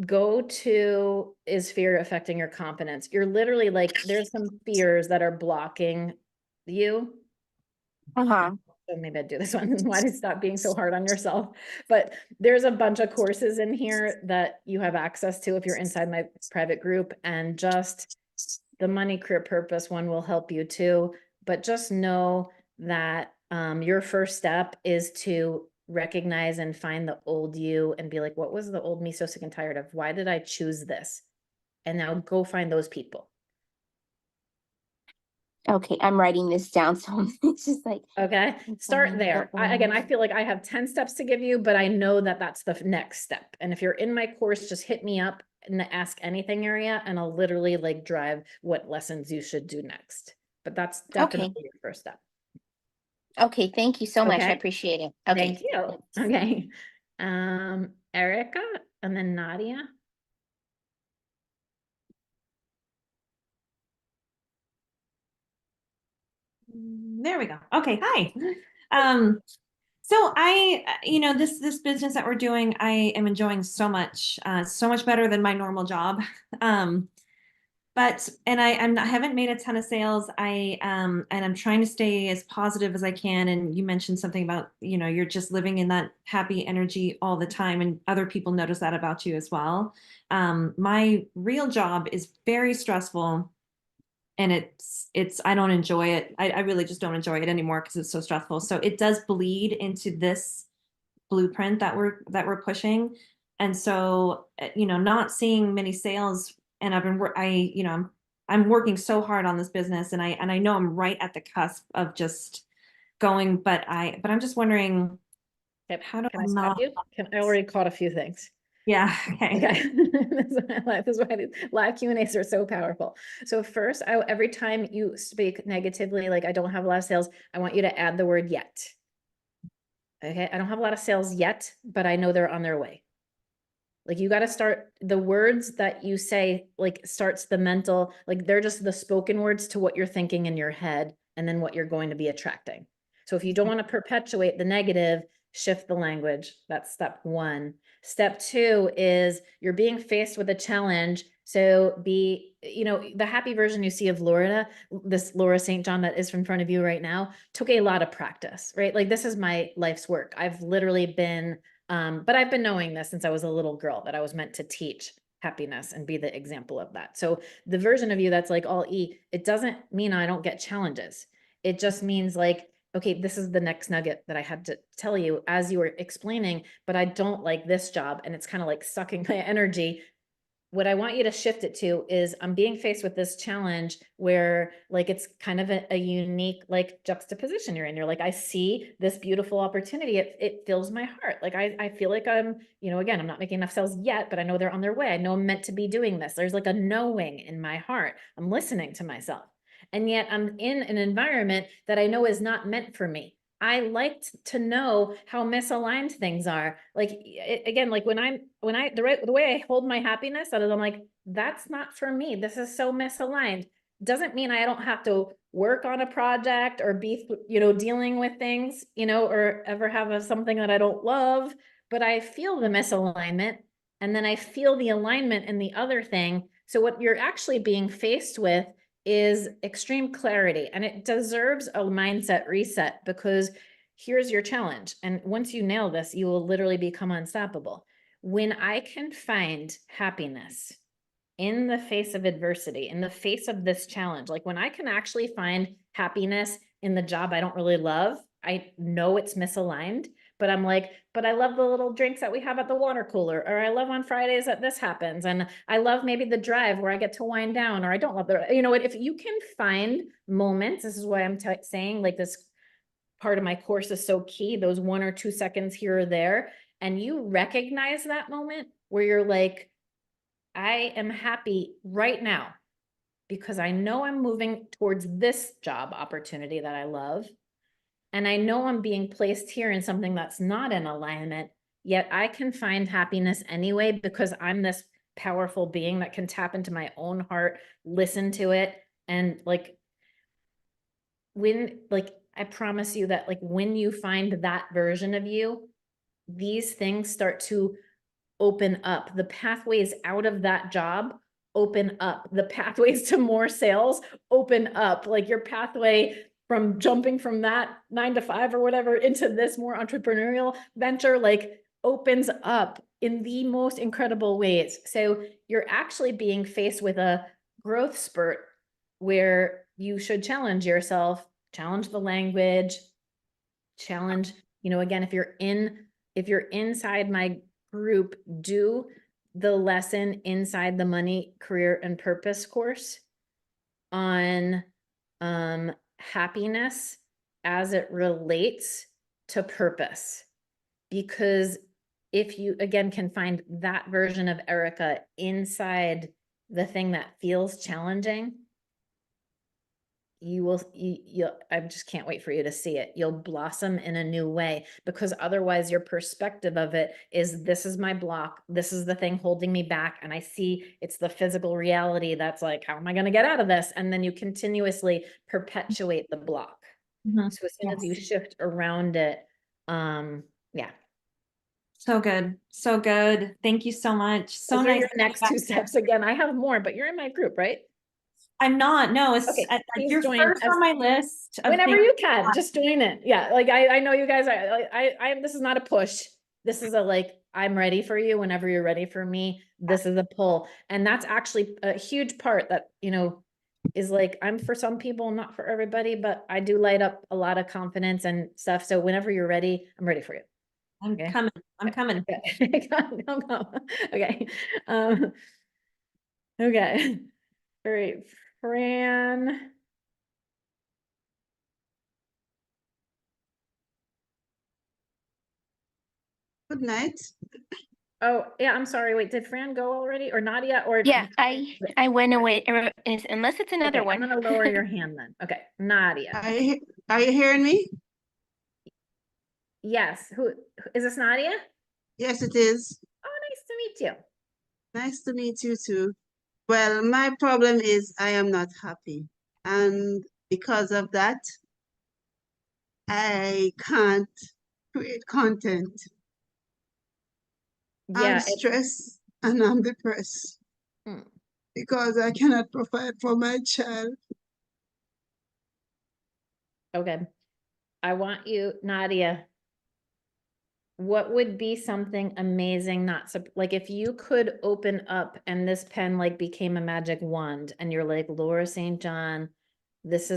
go to, is fear affecting your confidence? You're literally like, there's some fears that are blocking you. Uh-huh. So maybe I'd do this one. Why do you stop being so hard on yourself? But there's a bunch of courses in here that you have access to if you're inside my private group, and just the money, career, purpose one will help you too. But just know that your first step is to recognize and find the old you and be like, what was the old me so sick and tired of? Why did I choose this? And now go find those people. Okay, I'm writing this down, so it's just like, Okay, start there. Again, I feel like I have 10 steps to give you, but I know that that's the next step. And if you're in my course, just hit me up in the ask anything area, and I'll literally like drive what lessons you should do next. But that's Okay. definitely your first step. Okay, thank you so much. I Okay, appreciate it. Okay. thank you. Okay. Erica and then Nadia. There we go. Okay, hi. So this business that we're doing, I am enjoying so much better than my normal job. I haven't made a ton of sales. And I'm trying to stay as positive as I can. And you mentioned something about, you're just living in that happy energy all the time, and other people notice that about you as well. My real job is very stressful, and I don't enjoy it. I really just don't enjoy it anymore because it's so stressful. So it does bleed into this blueprint that we're pushing. And so, not seeing many sales, and I'm working so hard on this business, and I know I'm right at the cusp of just going, but I'm just wondering, Okay, how do can I I stop not? you? I already caught a few things. Yeah. Okay. Okay. This is why live Q&As are so powerful. So first, every time you speak negatively, like I don't have a lot of sales, I want you to add the word yet. Okay. I don't have a lot of sales yet, but I know they're on their way. Like you got to start the words that you say, like starts the mental, like they're just the spoken words to what you're thinking in your head and then what you're going to be attracting. So if you don't want to perpetuate the negative, shift the language. That's step one. Step two is you're being faced with a challenge. So the happy version you see of Laura, this Laura St. John that is in front of you right now, took a lot of practice, right? Like this is my life's work. I've literally been but I've been knowing this since I was a little girl that I was meant to teach happiness and be the example of that. So the version of you that's like all E, it doesn't mean I don't get challenges. It just means like, okay, this is the next nugget that I had to tell you as you were explaining, but I don't like this job and it's kind of like sucking my energy. What I want you to shift it to is I'm being faced with this challenge where like it's kind of a unique like juxtaposition you're in. You're like, I see this beautiful opportunity. It fills my heart. Like I feel like I'm, again, I'm not making enough sales yet, but I know they're on their way. I know I'm meant to be doing this. There's like a knowing in my heart. I'm listening to myself. And yet I'm in an environment that I know is not meant for me. I like to know how misaligned things are. Like again, like the way I hold my happiness, that is, I'm like, that's not for me. This is so misaligned. Doesn't mean I don't have to work on a project or be, dealing with things, or ever have something that I don't love, but I feel the misalignment and then I feel the alignment in the other thing. So what you're actually being faced with is extreme clarity, and it deserves a mindset reset because here's your challenge. And once you nail this, you will literally become unstoppable. When I can find happiness in the face of adversity, in the face of this challenge, like when I can actually find happiness in the job I don't really love, I know it's misaligned, but I'm like, but I love the little drinks that we have at the water cooler, or I love on Fridays that this happens. And I love maybe the drive where I get to wind down, or I don't love if you can find moments, this is why I'm saying like this part of my course is so key, those 1 or 2 seconds here or there. And you recognize that moment where you're like, I am happy right now because I know I'm moving towards this job opportunity that I love. And I know I'm being placed here in something that's not in alignment, yet I can find happiness anyway because I'm this powerful being that can tap into my own heart, listen to it. And like, I promise you that like when you find that version of you, these things start to open up. The pathways out of that job open up. The pathways to more sales open up. Like your pathway from jumping from that 9 to 5 or whatever into this more entrepreneurial venture, like opens up in the most incredible ways. So you're actually being faced with a growth spurt where you should challenge yourself, challenge the language, challenge, again, if you're inside my group, do the lesson inside the money, career, and purpose course on happiness as it relates to purpose. Because if you, again, can find that version of Erica inside the thing that feels challenging, I just can't wait for you to see it. You'll blossom in a new way, because otherwise your perspective of it is, this is my block. This is the thing holding me back. And I see it's the physical reality that's like, how am I going to get out of this? And then you continuously perpetuate the block. Mhm. So as soon as you Yes. shift around it, yeah. So good. So good. Thank you so much. So Those are nice. your to be next back two here. steps. Again, I have more, but you're in my group, right? I'm not. No, it's Okay, please you're join first as on my list of whenever things. you can. Just join it. Yeah, like I know you guys are. I this is not a push. This is a like, I'm ready for you whenever you're ready for me. This is a pull, and that's actually a huge part that is like, I'm for some people, not for everybody, but I do light up a lot of confidence and stuff. So whenever you're ready, I'm ready for you. I'm Okay. coming. I'm coming. Okay. Go. Okay. Okay. All right, Fran. Good night. Oh, yeah, I'm sorry. Wait, did Fran go already, or Nadia, or? Yeah, I went away, unless it's another Okay, one. I'm gonna lower your hand then. Okay, Nadia. Are you hearing me? Yes, who is this, Nadia? Yes, it is. Oh, nice to meet you. Nice to meet you too. Well, my problem is I am not happy. And because of that, I can't create content. I'm Yeah, stressed and I'm depressed Hmm. because I cannot provide for my child. Okay. I want you, Nadia. What would be something amazing, like if you could open up and this pen like became a magic wand and you're like, Laura St. John, this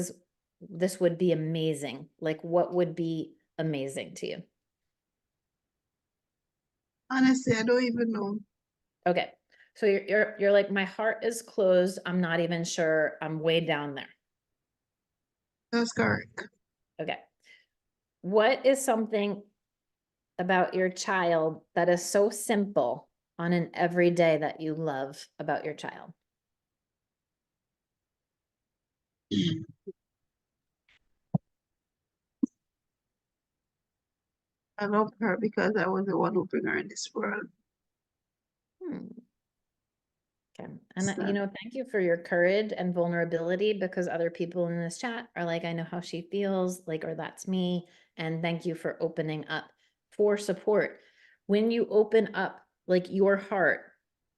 would be amazing. Like, what would be amazing to you? Honestly, I don't even know. Okay. So you're like, my heart is closed. I'm not even sure. I'm way down there. That's correct. Okay. What is something about your child that is so simple on an everyday that you love about your child? I love her because I was the one who brought her in this world. Hmm. Okay. And So, thank you for your courage and vulnerability, because other people in this chat are like, I know how she feels, like, or that's me. And thank you for opening up for support. When you open up like your heart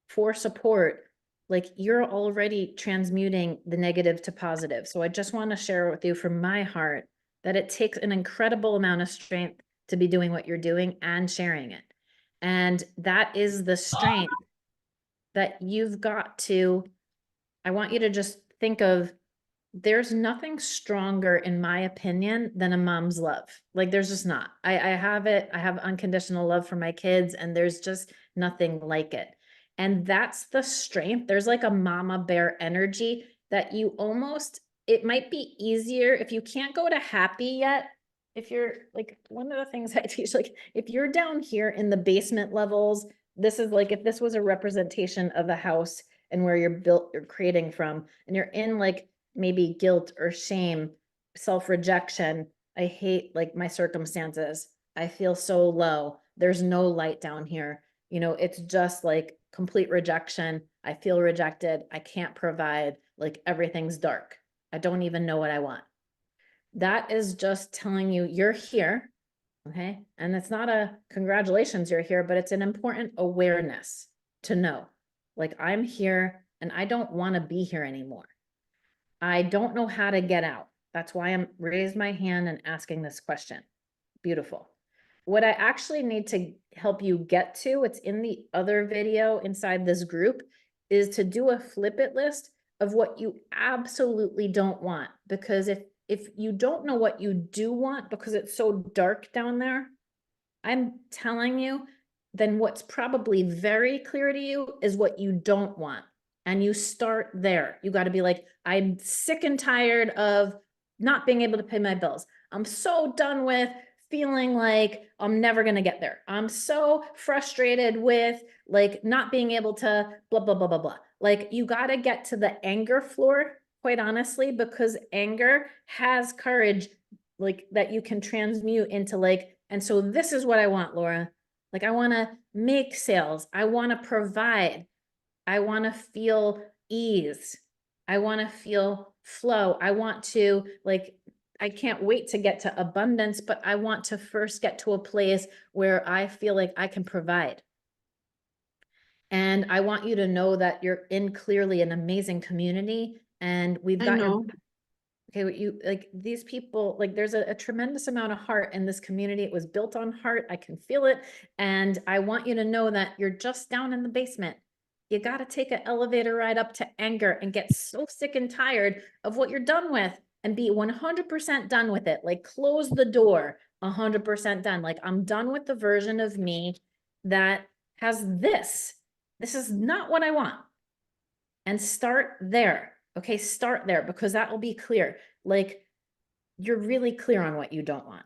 for support, like you're already transmuting the negative to positive. So I just want to share with you from my heart that it takes an incredible amount of strength to be doing what you're doing and sharing it. And that is the strength that you've got to, I want you to just think of, there's nothing stronger, in my opinion, than a mom's love. Like, there's just not. I have it. I have unconditional love for my kids, and there's just nothing like it. And that's the strength. There's like a mama bear energy that you almost, it might be easier if you can't go to happy yet. If you're like, one of the things I teach, like if you're down here in the basement levels, this is like, if this was a representation of a house and where you're creating from, and you're in like maybe guilt or shame, self-rejection. I hate like my circumstances. I feel so low. There's no light down here. It's just like complete rejection. I feel rejected. I can't provide, like everything's dark. I don't even know what I want. That is just telling you you're here. Okay. And it's not a congratulations, you're here, but it's an important awareness to know, like, I'm here and I don't want to be here anymore. I don't know how to get out. That's why I'm raised my hand and asking this question. Beautiful. What I actually need to help you get to, it's in the other video inside this group, is to do a flip it list of what you absolutely don't want. Because if you don't know what you do want because it's so dark down there, I'm telling you, then what's probably very clear to you is what you don't want. And you start there. You got to be like, I'm sick and tired of not being able to pay my bills. I'm so done with feeling like I'm never going to get there. I'm so frustrated with like not being able to blah, blah, blah, blah, blah. Like you got to get to the anger floor, quite honestly, because anger has courage like that you can transmute into like, and so this is what I want, Laura. Like I want to make sales. I want to provide. I want to feel ease. I want to feel flow. I want to like, I can't wait to get to abundance, but I want to first get to a place where I feel like I can provide. And I want you to know that you're in clearly an amazing community and we've I got your know. okay, what you like these people, like there's a tremendous amount of heart in this community. It was built on heart. I can feel it. And I want you to know that you're just down in the basement. You got to take an elevator ride up to anger and get so sick and tired of what you're done with and be 100% done with it. Like close the door, 100% done. Like I'm done with the version of me that has this. This is not what I want. And start there. Okay, start there because that will be clear. Like you're really clear on what you don't want.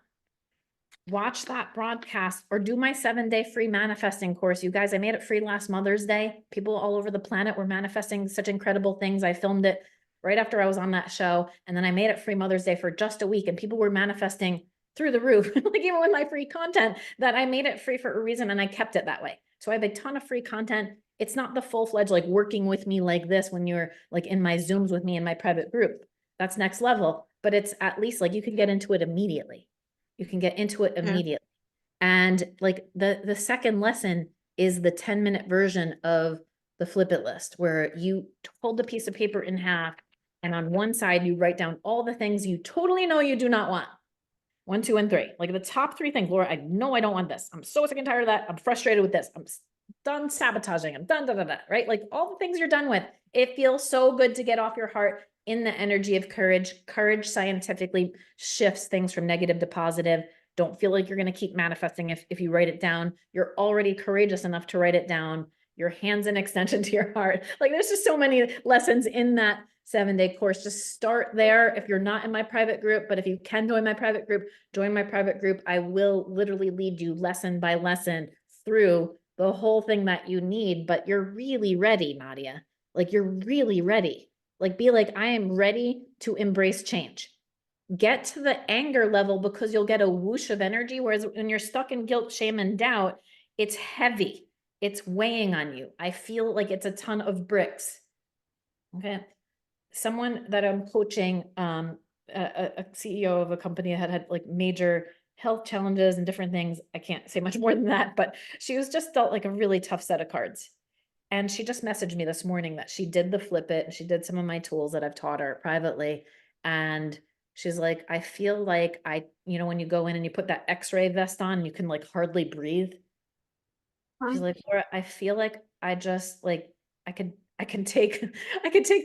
Watch that broadcast or do my 7-day free manifesting course. You guys, I made it free last Mother's Day. People all over the planet were manifesting such incredible things. I filmed it right after I was on that show. And then I made it free Mother's Day for just a week and people were manifesting through the roof, like even with my free content that I made it free for a reason and I kept it that way. So I have a ton of free content. It's not the full-fledged like working with me like this when you're like in my Zooms with me in my private group. That's next level, but it's at least like you can get into it immediately. You can get into it immediately. And like the second lesson is the 10-minute version of the flip it list where you fold the piece of paper in half and on one side you write down all the things you totally know you do not want. 1, 2, and 3. Like the top 3 things, Laura, I know I don't want this. I'm so sick and tired of that. I'm frustrated with this. I'm done sabotaging. I'm done, right? Like all the things you're done with. It feels so good to get off your heart in the energy of courage. Courage scientifically shifts things from negative to positive. Don't feel like you're going to keep manifesting if you write it down. You're already courageous enough to write it down. Your hand's an extension to your heart. Like there's just so many lessons in that 7-day course. Just start there if you're not in my private group, but if you can join my private group, join my private group. I will literally lead you lesson by lesson through the whole thing that you need, but you're really ready, Nadia. Like you're really ready. Like be like, I am ready to embrace change. Get to the anger level because you'll get a whoosh of energy. Whereas when you're stuck in guilt, shame, and doubt, it's heavy. It's weighing on you. I feel like it's a ton of bricks. Okay. Someone that I'm coaching, a CEO of a company that had like major health challenges and different things. I can't say much more than that, but she was just dealt like a really tough set of cards. And she just messaged me this morning that she did the flip it and she did some of my tools that I've taught her privately. And she's like, I feel like when you go in and you put that X-ray vest on, you can like hardly breathe. She's like, Laura, I feel like I just like, I can take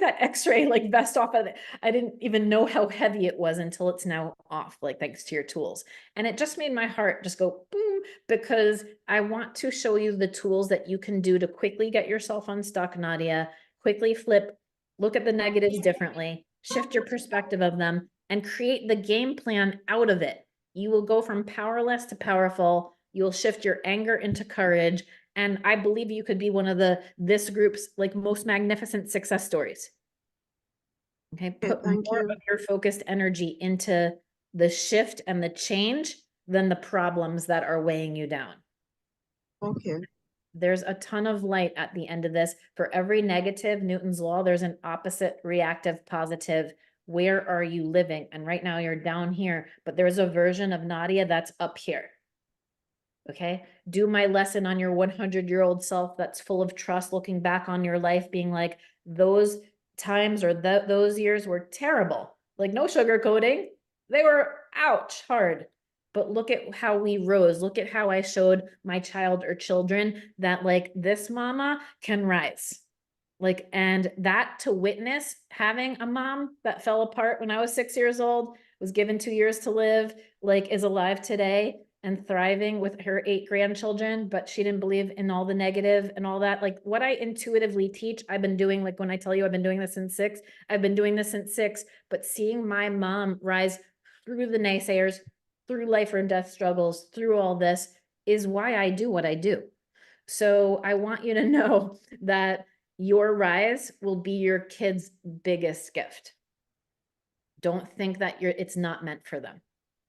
that X-ray like vest off of it. I didn't even know how heavy it was until it's now off, like thanks to your tools. And it just made my heart just go boom, because I want to show you the tools that you can do to quickly get yourself unstuck, Nadia, quickly flip, look at the negatives differently, shift your perspective of them, and create the game plan out of it. You will go from powerless to powerful. You will shift your anger into courage. And I believe you could be one of this group's like most magnificent success stories. Okay. Put more of your focused energy into the shift and the change than the problems that are weighing you down. Okay. There's a ton of light at the end of this. For every negative, Newton's law, there's an opposite reactive positive. Where are you living? And right now you're down here, but there's a version of Nadia that's up here. Okay. Do my lesson on your 100-year-old self that's full of trust, looking back on your life, being like, those times or those years were terrible. Like no sugarcoating. They were ouch hard. But look at how we rose. Look at how I showed my child or children that like this mama can rise. Like, and that to witness having a mom that fell apart when I was 6 years old, was given 2 years to live, like is alive today and thriving with her 8 grandchildren, but she didn't believe in all the negative and all that. Like what I intuitively teach, I've been doing, like when I tell you I've been doing this since 6, I've been doing this since 6, but seeing my mom rise through the naysayers, through life or death struggles, through all this is why I do what I do. So I want you to know that your rise will be your kid's biggest gift. Don't think that it's not meant for them.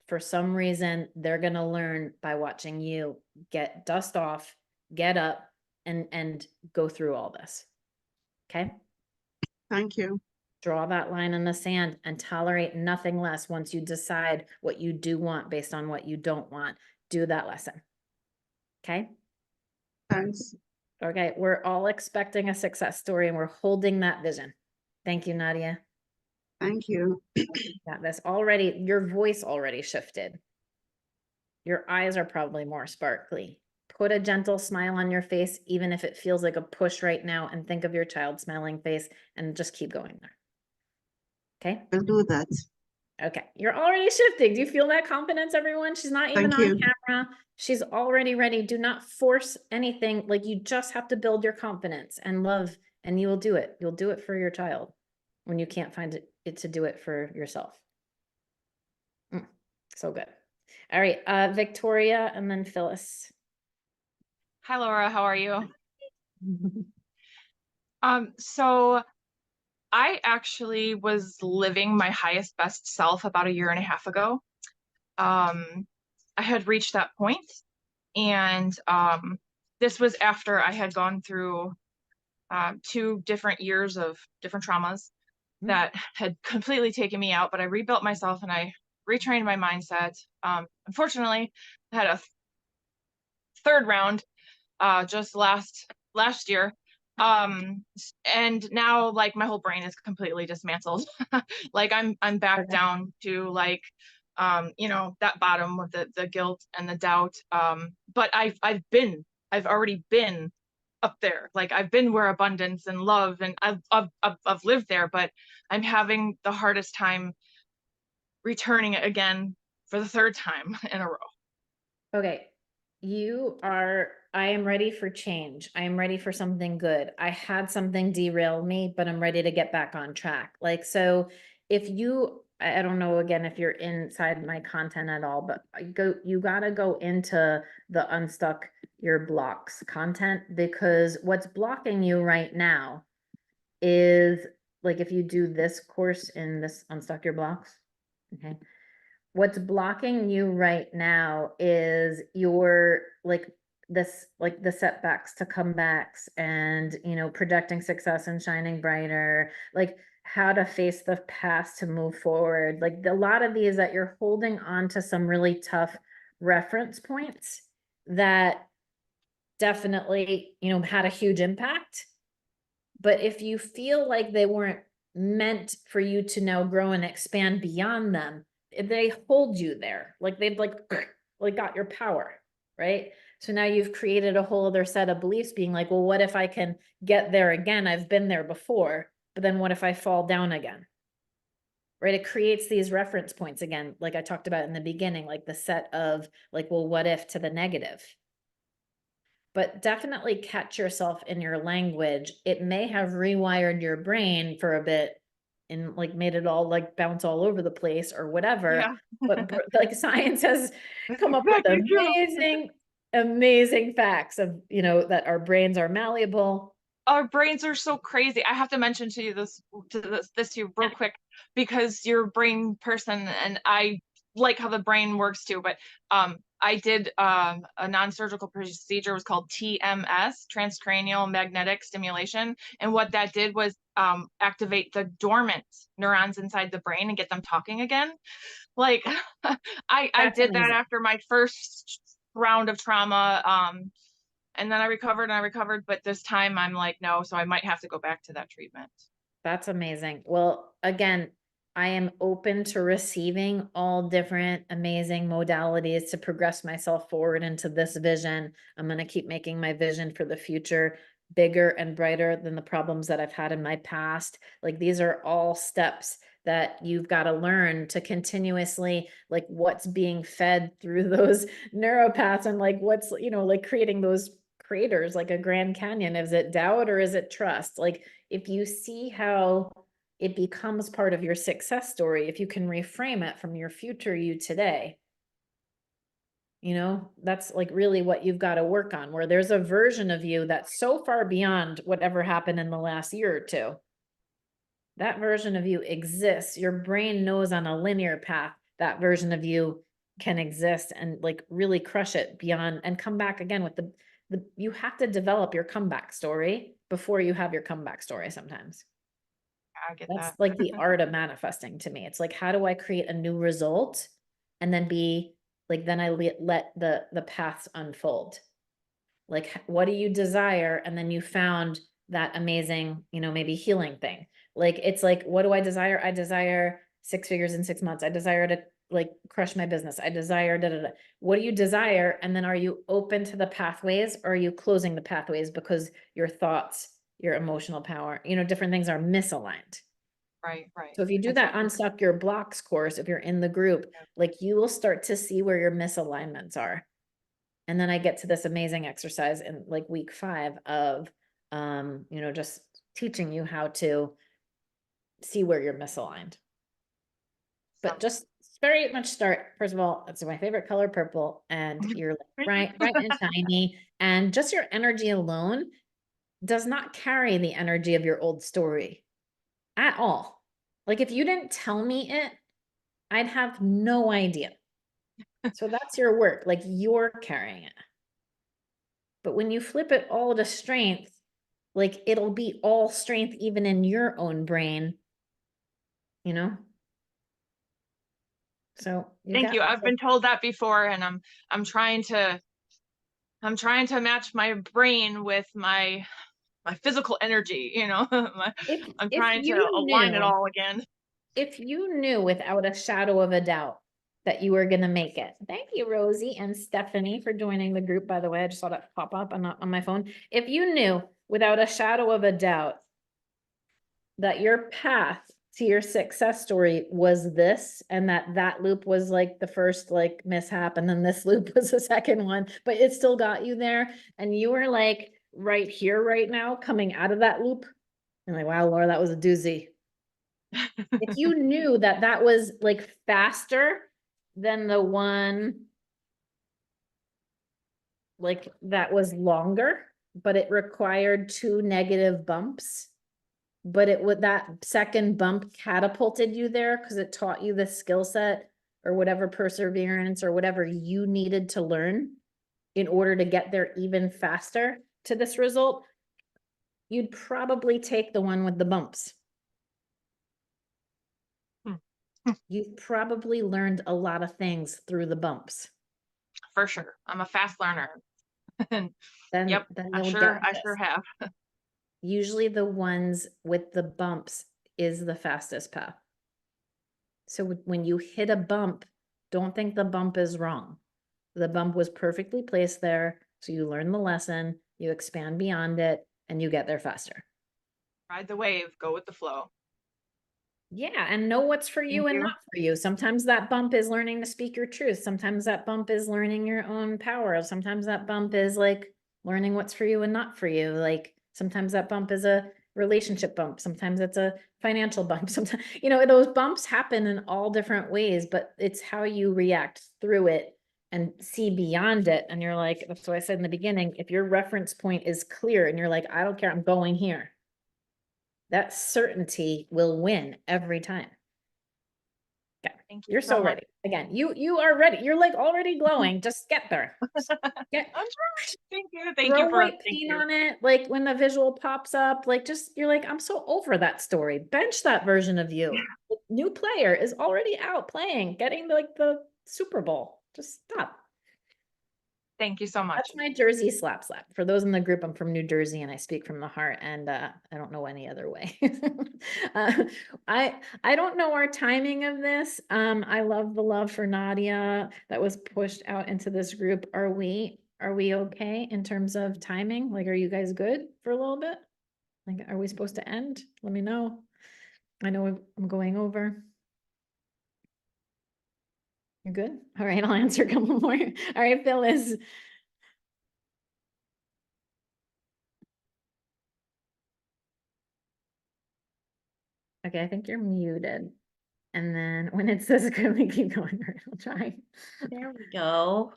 For some reason, they're going to learn by watching you get dust off, get up, and go through all this. Okay? Thank you. Draw that line in the sand and tolerate nothing less once you decide what you do want based on what you don't want. Do that lesson. Okay? Thanks. Okay, we're all expecting a success story and we're holding that vision. Thank you, Nadia. Thank you. Got this already. Your voice already shifted. Your eyes are probably more sparkly. Put a gentle smile on your face, even if it feels like a push right now, and think of your child's smiling face and just keep going there. Okay? I'll do that. Okay, you're already shifting. Do you feel that confidence, everyone? She's not even Thank on you. camera. She's already ready. Do not force anything. Like you just have to build your confidence and love, and you will do it. You'll do it for your child when you can't find it to do it for yourself. So good. All right, Victoria and then Phyllis. Hi, Laura. How are you? So I actually was living my highest best self about a year and a half ago. I had reached that point, and this was after I had gone through 2 different years of different traumas that had completely taken me out, but I rebuilt myself and I retrained my mindset. Unfortunately, I had a 3rd round just last year. And now like my whole brain is completely dismantled. Like I'm back Okay. down to like, that bottom with the guilt and the doubt. But I've already been up there. Like I've been where abundance and love and I've lived there, but I'm having the hardest time returning it again for the 3rd time in a row. Okay. I am ready for change. I am ready for something good. I had something derail me, but I'm ready to get back on track. Like, so if I don't know, again, if you're inside my content at all, but you gotta go into the unstuck your blocks content, because what's blocking you right now is like, if you do this course in this unstuck your blocks, okay, what's blocking you right now is your like the setbacks to comebacks and projecting success and shining brighter, like how to face the past to move forward. Like a lot of these that you're holding on to some really tough reference points that definitely had a huge impact, but if you feel like they weren't meant for you to now grow and expand beyond them, they hold you there. Like they've like got your power, right? So now you've created a whole other set of beliefs being like, well, what if I can get there again? I've been there before, but then what if I fall down again? Right? It creates these reference points again, like I talked about in the beginning, like the set of like, well, what if to the negative? But definitely catch yourself in your language. It may have rewired your brain for a bit and like made it all like bounce all over the place or whatever. Yeah. But like science has That's come up with exactly true. amazing facts of, that our brains are malleable. Our brains are so crazy. I have to mention to you this to you real quick, because you're a brain person and I like how the brain works too. But I did a non-surgical procedure. It was called TMS, transcranial magnetic stimulation, and what that did was activate the dormant neurons inside the brain and get them talking again. Like I That's did that amazing. after my first round of trauma. And then I recovered, but this time I'm like, no, so I might have to go back to that treatment. That's amazing. Well, again, I am open to receiving all different amazing modalities to progress myself forward into this vision. I'm going to keep making my vision for the future bigger and brighter than the problems that I've had in my past. Like these are all steps that you've got to learn to continuously, like what's being fed through those neuropaths and like what's, you know, like creating those craters like a Grand Canyon. Is it doubt or is it trust? Like if you see how it becomes part of your success story, if you can reframe it from your future you today, you know, that's like really what you've got to work on, where there's a version of you that's so far beyond whatever happened in the last year or two. That version of you exists. Your brain knows on a linear path that version of you can exist and like really crush it beyond and come back again with the you have to develop your comeback story before you have your comeback story sometimes. I get That's that. like the art of manifesting to me. It's like, how do I create a new result and then be like, then I let the paths unfold. Like, what do you desire? And then you found that amazing, you know, maybe healing thing. Like, it's like, what do I desire? I desire 6 figures in 6 months. I desire to like crush my business. I desire da da da. What do you desire? And then are you open to the pathways or are you closing the pathways because your thoughts, your emotional power, you know, different things are misaligned. Right. So if you do that unstuck your blocks course, if you're in the group, like you will start to see where your misalignments are. And then I get to this amazing exercise in like week 5 of, you know, just teaching you how to see where you're misaligned. But just very much start, first of all, it's my favorite color, purple, and you're like bright and shiny. And just your energy alone does not carry the energy of your old story at all. Like if you didn't tell me it, I'd have no idea. So that's your work, like you're carrying it. But when you flip it all to strength, like it'll be all strength even in your own brain, you know? So Thank you. I've been told that before, and I'm trying to match my brain with my physical energy, you know. I'm trying to align it all again. If you knew without a shadow of a doubt that you were going to make it. Thank you, Rosie and Stephanie, for joining the group, by the way. I just saw that pop up on my phone. If you knew without a shadow of a doubt that your path to your success story was this, and that loop was like the first like mishap, and then this loop was the second one, but it still got you there, and you were like right here, right now, coming out of that loop, and like, wow, Laura, that was a doozy. If you knew that that was like faster than the one like that was longer, but it required 2 negative bumps, but it would, that second bump catapulted you there because it taught you the skill set or whatever perseverance or whatever you needed to learn in order to get there even faster to this result, you'd probably take the one with the bumps. You've probably learned a lot of things through the bumps. For sure. I'm a fast learner. Then I you'll sure get have. Usually the ones with the bumps is the fastest path. So when you hit a bump, don't think the bump is wrong. The bump was perfectly placed there. So you learn the lesson, you expand beyond it, and you get there faster. Ride the wave, go with the flow. Yeah, and know what's for you and not for you. Sometimes that bump is learning to speak your truth. Sometimes that bump is learning your own power. Sometimes that bump is like learning what's for you and not for you. Like sometimes that bump is a relationship bump. Sometimes it's a financial bump. Sometimes, you know, those bumps happen in all different ways, but it's how you react through it and see beyond it. And you're like, that's what I said in the beginning, if your reference point is clear and you're like, I don't care, I'm going here. That certainty will win every time. Okay. Thank you You're so ready. Again, you are ready. You're like already glowing. Just get there. Thank you. Thank Throw you for white paint on it. Like when the visual pops up, like just, you're like, I'm so over that story. Bench that version of you. New player is already out playing, getting like the Super Bowl. Just stop. Thank you so much. That's my Jersey slap. For those in the group, I'm from New Jersey and I speak from the heart, and I don't know any other way. I don't know our timing of this. I love the love for Nadia that was pushed out into this group. Are we are we okay in terms of timing? Like, are you guys good for a little bit? Like, are we supposed to end? Let me know. I know I'm going over. You're good? All right, I'll answer a couple more. All right, Phyllis. Okay, I think you're muted. And then when it says we keep going, all right, I'll try. There we go.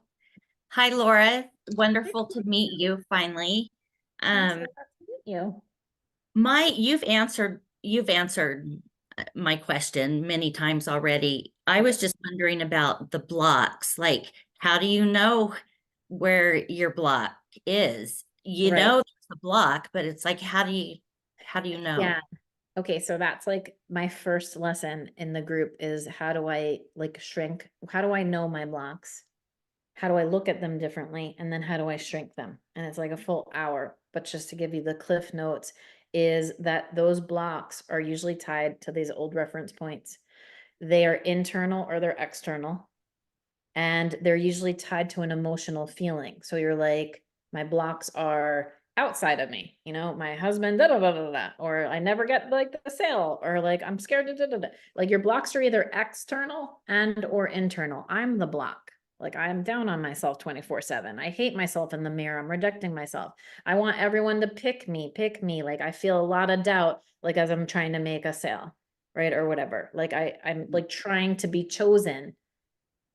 Hi, Laura. Wonderful to meet you finally. Nice to meet you. You've answered my question many times already. I was just wondering about the blocks. Like, how do you know where your block is? You Right. know there's a block, but it's like, how do you know? Yeah. Okay, so that's like my first lesson in the group is how do I like shrink? How do I know my blocks? How do I look at them differently? And then how do I shrink them? And it's like a full hour. But just to give you the cliff notes, is that those blocks are usually tied to these old reference points. They are internal or they're external. And they're usually tied to an emotional feeling. So you're like, my blocks are outside of me, you know, my husband, da da da da da, or I never get like the sale, or like I'm scared da da da da. Like your blocks are either external and or internal. I'm the block. Like I'm down on myself 24/7. I hate myself in the mirror. I'm rejecting myself. I want everyone to pick me. Like I feel a lot of doubt, like as I'm trying to make a sale, right? Or whatever. Like I'm like trying to be chosen,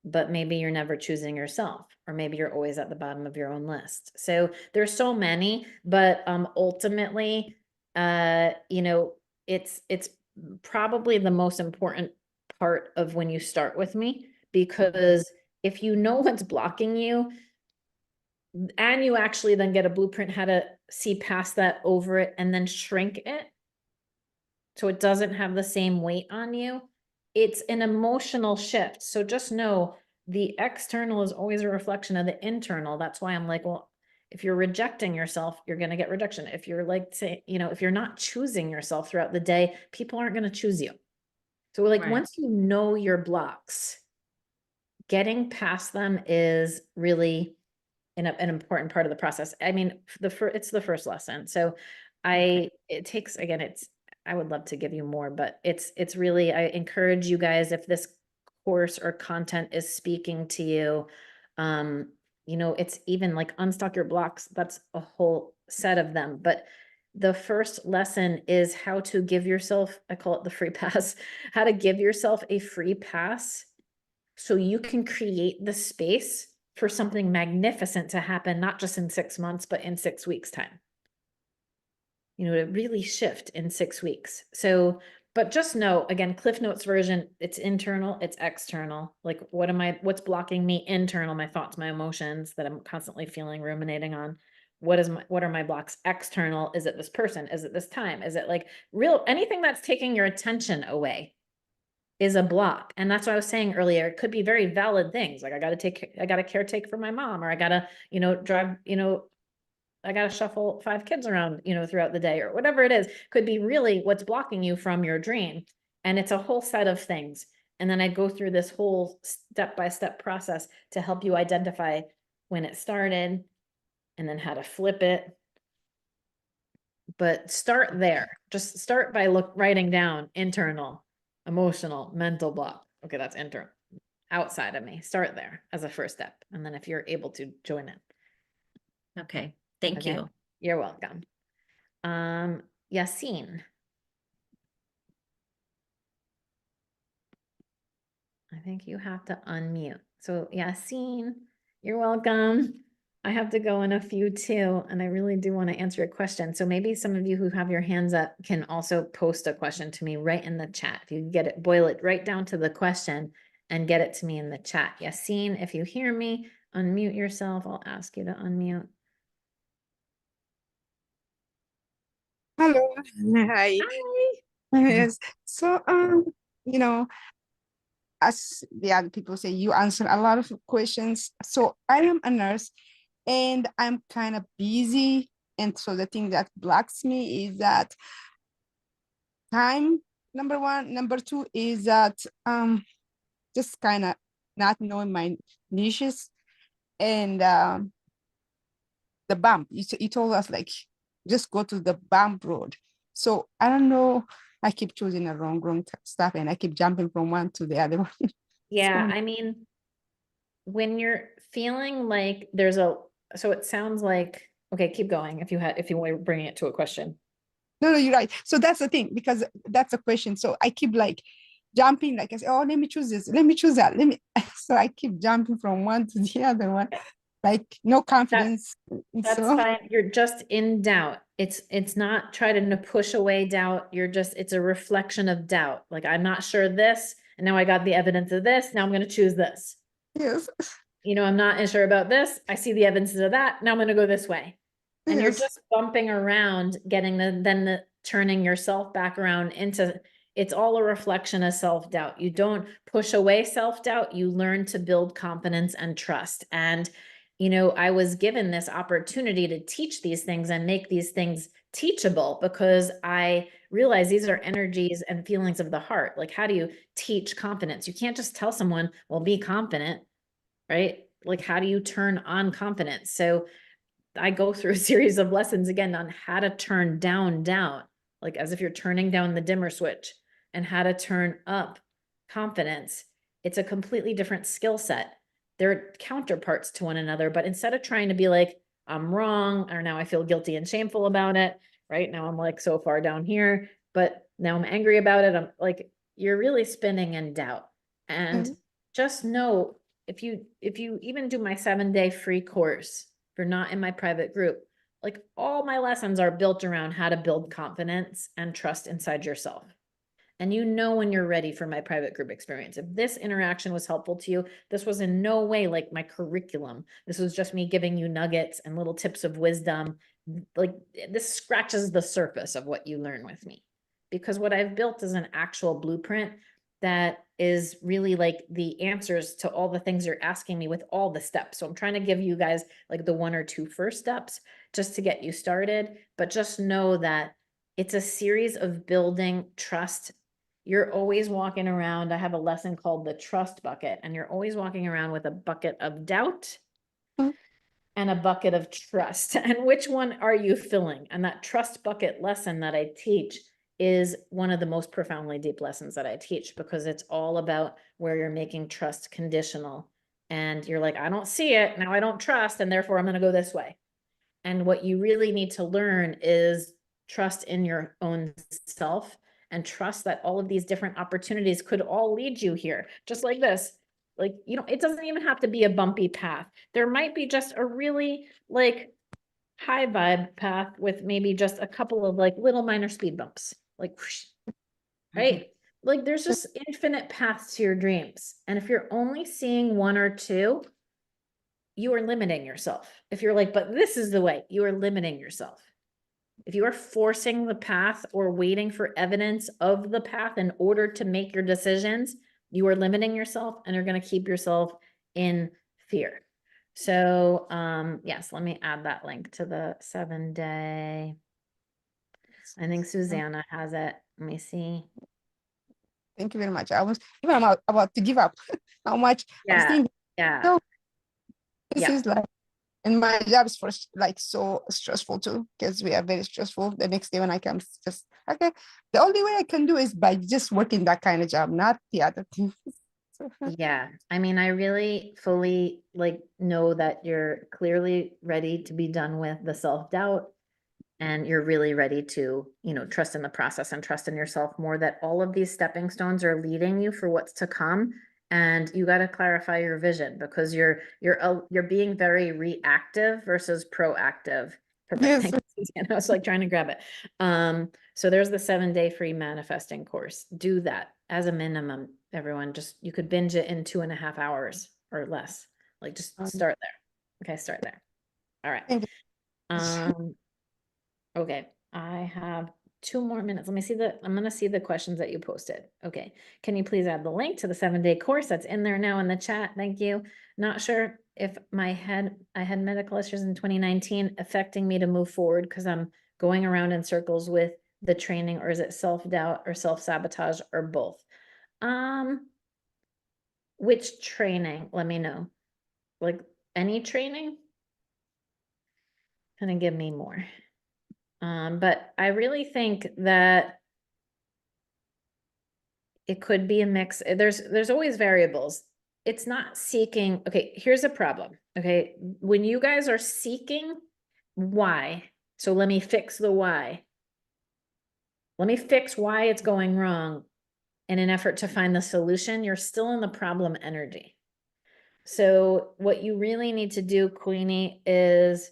but maybe you're never choosing yourself, or maybe you're always at the bottom of your own list. So there's so many, but ultimately, you know, it's probably the most important part of when you start with me, because if you know what's blocking you, and you actually then get a blueprint how to see past that, over it, and then shrink it so it doesn't have the same weight on you, it's an emotional shift. So just know the external is always a reflection of the internal. That's why I'm like, well, if you're rejecting yourself, you're going to get rejection. If you're like, say, you know, if you're not choosing yourself throughout the day, people aren't going to choose you. So like, Right. once you know your blocks, getting past them is really an important part of the process. I mean, it's the first lesson. So it takes, again, I would love to give you more, but it's really, I encourage you guys, if this course or content is speaking to you, you know, it's even like unstuck your blocks. That's a whole set of them. But the first lesson is how to give yourself, I call it the free pass, how to give yourself a free pass so you can create the space for something magnificent to happen, not just in 6 months, but in 6 weeks' time. You know, to really shift in 6 weeks. So, but just know, again, Cliff Notes version, it's internal, it's external. Like, what's blocking me internal, my thoughts, my emotions that I'm constantly feeling, ruminating on. What are my blocks external? Is it this person? Is it this time? Is it like anything that's taking your attention away is a block. And that's what I was saying earlier. It could be very valid things. Like I got to caretake for my mom, or I got to, you know, drive, you know, I got to shuffle 5 kids around, you know, throughout the day, or whatever it is. Could be really what's blocking you from your dream. And it's a whole set of things. And then I go through this whole step-by-step process to help you identify when it started and then how to flip it. But start there. Just start by writing down internal, emotional, mental block. Okay, that's internal. Outside of me. Start there as a first step. And then if you're able to, join it. Okay. Thank Okay. you. You're welcome. Yassine. I think you have to unmute. So Yassine, you're welcome. I have to go in a few too, and I really do want to answer your question. So maybe some of you who have your hands up can also post a question to me right in the chat. If you can get it, boil it right down to the question and get it to me in the chat. Yassine, if you hear me, unmute yourself. I'll ask you to unmute. Hello. Hi. Hi. Yes. So, you know, as the other people say, you answer a lot of questions. So I am a nurse and I'm kind of busy. And so the thing that blocks me is that time, number one. Number two is that just kind of not knowing my niches. And the bump. You told us like, just go to the bump road. So I don't know. I keep choosing the wrong stuff, and I keep jumping from one to the other one. Yeah, So- I mean, when you're feeling like so it sounds like, okay, keep going if you were bringing it to a question. No, you're right. So that's the thing, because that's a question. So I keep like jumping, like I say, oh, let me choose this, let me choose that, let me. So I keep jumping from one to the other one, like no confidence. That's So fine. You're just in doubt. It's not trying to push away doubt. It's a reflection of doubt. Like, I'm not sure this, and now I got the evidence of this. Now I'm going to choose this. yes, I'm not sure about this. I see the evidence of that. Now I'm going to go this way. And you're yes, just bumping around, turning yourself back around into, it's all a reflection of self-doubt. You don't push away self-doubt. You learn to build confidence and trust. And, I was given this opportunity to teach these things and make these things teachable, because I realize these are energies and feelings of the heart. Like, how do you teach confidence? You can't just tell someone, well, be confident, right? Like, how do you turn on confidence? So I go through a series of lessons again on how to turn down doubt, like as if you're turning down the dimmer switch, and how to turn up confidence. It's a completely different skill set. They're counterparts to one another, but instead of trying to be like, I'm wrong, or now I feel guilty and shameful about it, right? Now I'm like so far down here, but now I'm angry about it. I'm like, you're really spinning in doubt. And just know, if you even do my 7-day free course, if you're not in my private group, like, all my lessons are built around how to build confidence and trust inside yourself. And when you're ready for my private group experience. If this interaction was helpful to you, this was in no way like my curriculum. This was just me giving you nuggets and little tips of wisdom. Like, this scratches the surface of what you learn with me, because what I've built is an actual blueprint that is really like the answers to all the things you're asking me, with all the steps. So I'm trying to give you guys like the 1 or 2 first steps just to get you started, but just know that it's a series of building trust. You're always walking around. I have a lesson called the trust bucket, and you're always walking around with a bucket of doubt and a bucket of trust. And which one are you filling? And that trust bucket lesson that I teach is one of the most profoundly deep lessons that I teach, because it's all about where you're making trust conditional. And you're like, I don't see it. Now I don't trust, and therefore I'm going to go this way. And what you really need to learn is trust in your own self, and trust that all of these different opportunities could all lead you here, just like this. Like, it doesn't even have to be a bumpy path. There might be just a really like high vibe path with maybe just a couple of like little minor speed bumps, like, whoosh, right? Like, there's just infinite paths to your dreams. And if you're only seeing 1 or 2, you are limiting yourself. If you're like, but this is the way, you are limiting yourself. If you are forcing the path or waiting for evidence of the path in order to make your decisions, you are limiting yourself, and you're going to keep yourself in fear. So, yes, let me add that link to the 7-day. I think Susanna has it. Let me see. thank you very much. I was even about to give up. How much I was Yeah. thinking, Yeah. no, this Yeah. is like, and my job is first like so stressful too, because we are very stressful. The next day when I come, it's just okay. The only way I can do is by just working that kind of job, not the other things. So, Yeah. I mean, I really fully like know that you're clearly ready to be done with the self-doubt, and you're really ready to, trust in the process and trust in yourself more, that all of these stepping stones are leading you for what's to come. And you got to clarify your vision, because you're being very reactive versus proactive. Perfect. yes, Thank you, Susanna. I was like trying to grab it. So there's the 7-day free manifesting course. Do that as a minimum, everyone. Just, you could binge it in 2.5 hours or less. Like, just start there. Okay, start there. All right. thank you. Okay, I have 2 more minutes. Let me see I'm gonna see the questions that you posted. Okay, can you please add the link to the 7-day course that's in there now in the chat? Thank you. Not sure if I had medical issues in 2019 affecting me to move forward, because I'm going around in circles with the training, or is it self-doubt or self-sabotage or both? Which training? Let me know. Like, any training? kind of give me more. But I really think that it could be a mix. There's always variables. It's not seeking. Okay, here's a problem. Okay, when you guys are seeking why, so let me fix the why. Let me fix why it's going wrong in an effort to find the solution. You're still in the problem energy. So what you really need to do, Queenie, is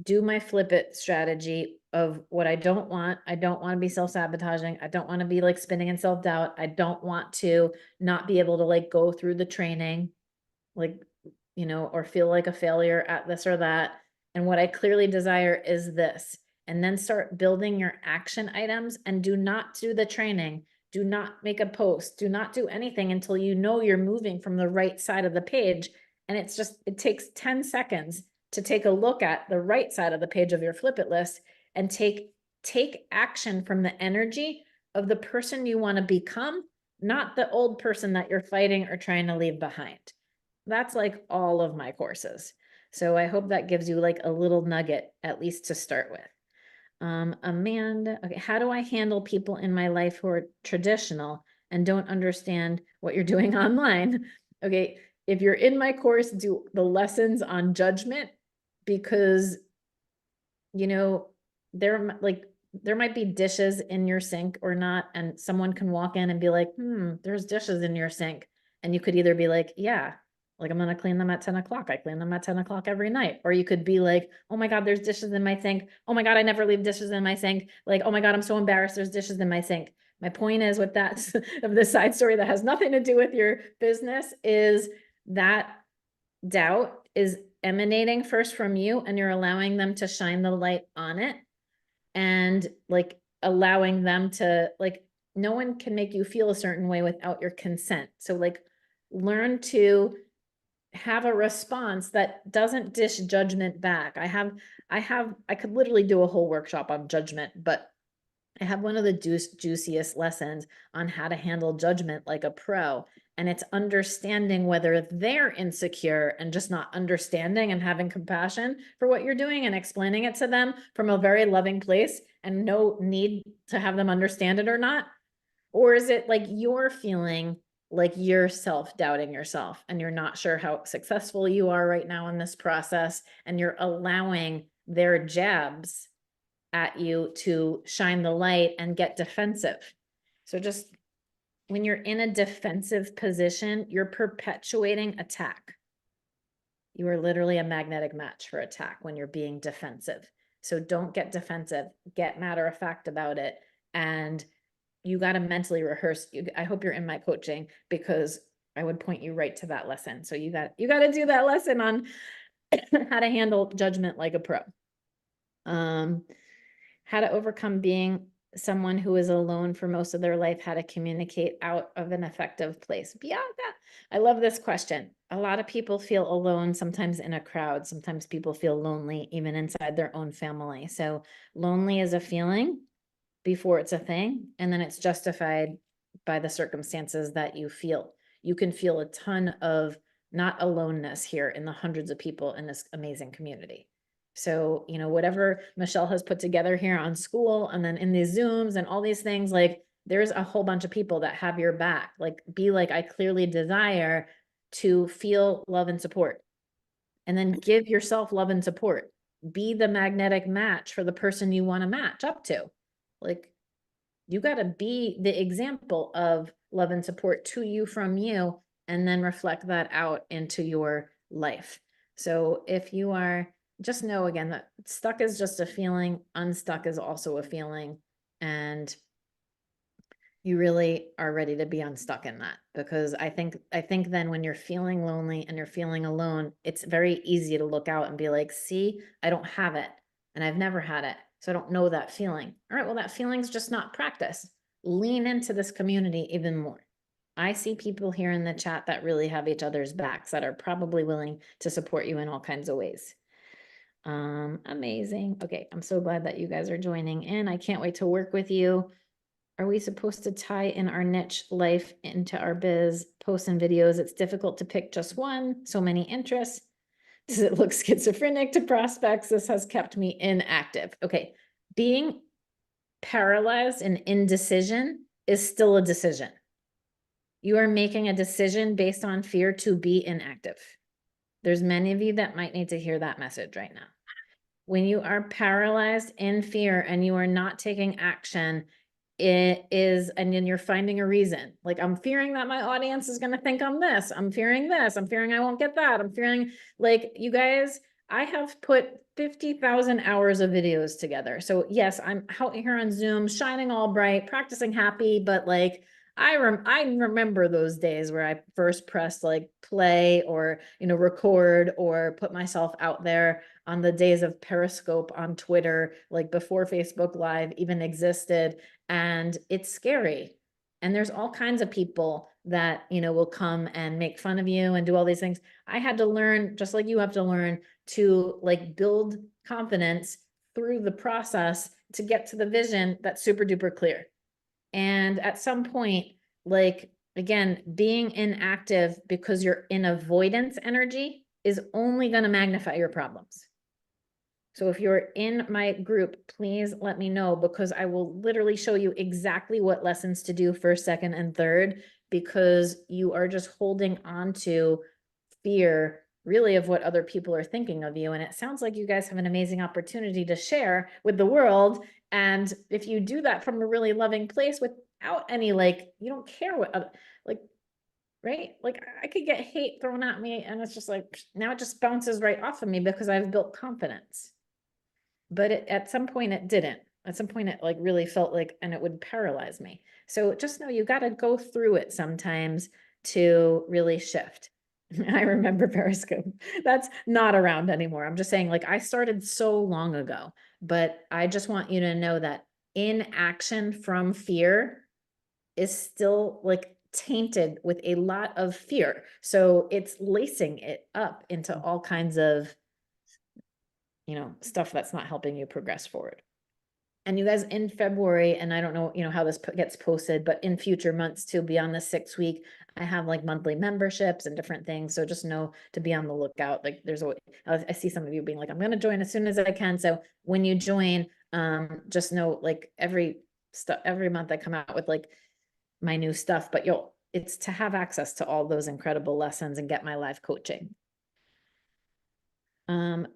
do my flip it strategy of what I don't want. I don't want to be self-sabotaging. I don't want to be like spinning in self-doubt. I don't want to not be able to like go through the training, like, you know, or feel like a failure at this or that. And what I clearly desire is this. And then start building your action items, and do not do the training. Do not make a post. Do not do anything until you know you're moving from the right side of the page. And it's just, it takes 10 seconds to take a look at the right side of the page of your flip it list and take action from the energy of the person you want to become, not the old person that you're fighting or trying to leave behind. That's like all of my courses. So I hope that gives you like a little nugget, at least to start with. Amanda, okay, how do I handle people in my life who are traditional and don't understand what you're doing online? Okay, if you're in my course, do the lessons on judgment, because, you know, there might be dishes in your sink or not, and someone can walk in and be like, there's dishes in your sink. And you could either be like, yeah, like I'm gonna clean them at 10 o'clock. I clean them at 10 o'clock every night. Or you could be like, oh my God, there's dishes in my sink. Oh my God, I never leave dishes in my sink. Like, oh my God, I'm so embarrassed, there's dishes in my sink. My point is, with that of the side story that has nothing to do with your business, is that doubt is emanating first from you, and you're allowing them to shine the light on it, and like allowing them to, like, no one can make you feel a certain way without your consent. So like, learn to have a response that doesn't dish judgment back. I could literally do a whole workshop on judgment, but I have one of the juiciest lessons on how to handle judgment like a pro. And it's understanding whether they're insecure and just not understanding and having compassion for what you're doing and explaining it to them from a very loving place and no need to have them understand it or not. Or is it like you're feeling like you're self-doubting yourself and you're not sure how successful you are right now in this process, and you're allowing their jabs at you to shine the light and get defensive. So just when you're in a defensive position, you're perpetuating attack. You are literally a magnetic match for attack when you're being defensive. So don't get defensive, get matter of fact about it. And you got to mentally rehearse. I hope you're in my coaching, because I would point you right to that lesson. So you got to do that lesson on how to handle judgment like a pro. How to overcome being someone who is alone for most of their life, how to communicate out of an effective place. Beyond that, I love this question. A lot of people feel alone, sometimes in a crowd. Sometimes people feel lonely, even inside their own family. So lonely is a feeling before it's a thing, and then it's justified by the circumstances that you feel. You can feel a ton of not aloneness here in the hundreds of people in this amazing community. So, you know, whatever Michelle has put together here on school, and then in these Zooms and all these things, like there's a whole bunch of people that have your back. Like, be like, I clearly desire to feel love and support, and then give yourself love and support. Be the magnetic match for the person you want to match up to. Like, you got to be the example of love and support to you from you, and then reflect that out into your life. So if you are, just know again that stuck is just a feeling, unstuck is also a feeling. And you really are ready to be unstuck in that, because I think then when you're feeling lonely and you're feeling alone, it's very easy to look out and be like, see, I don't have it, and I've never had it, so I don't know that feeling. All right, well, that feeling's just not practice. Lean into this community even more. I see people here in the chat that really have each other's backs, that are probably willing to support you in all kinds of ways. Amazing. Okay, I'm so glad that you guys are joining in. I can't wait to work with you. Are we supposed to tie in our niche life into our biz, posts and videos? It's difficult to pick just one, so many interests. Does it look schizophrenic to prospects? This has kept me inactive. Okay. Being paralyzed and indecision is still a decision. You are making a decision based on fear to be inactive. There's many of you that might need to hear that message right now. When you are paralyzed in fear and you are not taking action, it is, and then you're finding a reason. Like, I'm fearing that my audience is going to think I'm this. I'm fearing this. I'm fearing I won't get that. I'm fearing, like, you guys, I have put 50,000 hours of videos together. So yes, I'm out here on Zoom, shining all bright, practicing happy, but like, I remember those days where I first pressed like play or, record or put myself out there on the days of Periscope on Twitter, like before Facebook Live even existed. And it's scary. And there's all kinds of people that, will come and make fun of you and do all these things. I had to learn, just like you have to learn, to like build confidence through the process to get to the vision that's super duper clear. And at some point, like, again, being inactive because you're in avoidance energy is only going to magnify your problems. So if you're in my group, please let me know, because I will literally show you exactly what lessons to do first, second, and third, because you are just holding on to fear really of what other people are thinking of you. And it sounds like you guys have an amazing opportunity to share with the world. And if you do that from a really loving place without any, like, you don't care what other, like, right? Like, I could get hate thrown at me and it's just like, now it just bounces right off of me because I've built confidence. But at some point it didn't. At some point it like really felt like, and it would paralyze me. So just know you got to go through it sometimes to really shift. I remember Periscope. That's not around anymore. I'm just saying, like, I started so long ago, but I just want you to know that inaction from fear is still like tainted with a lot of fear. So it's lacing it up into all kinds of, stuff that's not helping you progress forward. And you guys, in February, and I don't know, how this gets posted, but in future months too, beyond the 6-week, I have like monthly memberships and different things. So just know to be on the lookout. Like, there's always, I see some of you being like, I'm going to join as soon as I can. So when you join, just know, like, every month I come out with like my new stuff, but it's to have access to all those incredible lessons and get my live coaching.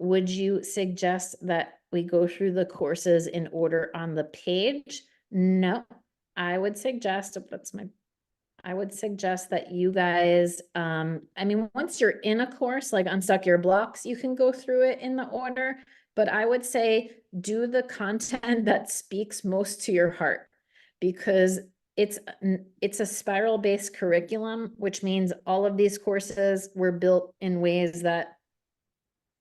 Would you suggest that we go through the courses in order on the page? No, I would suggest that you guys, once you're in a course, like Unstuck Your Blocks, you can go through it in the order, but I would say do the content that speaks most to your heart, because it's a spiral-based curriculum, which means all of these courses were built in ways that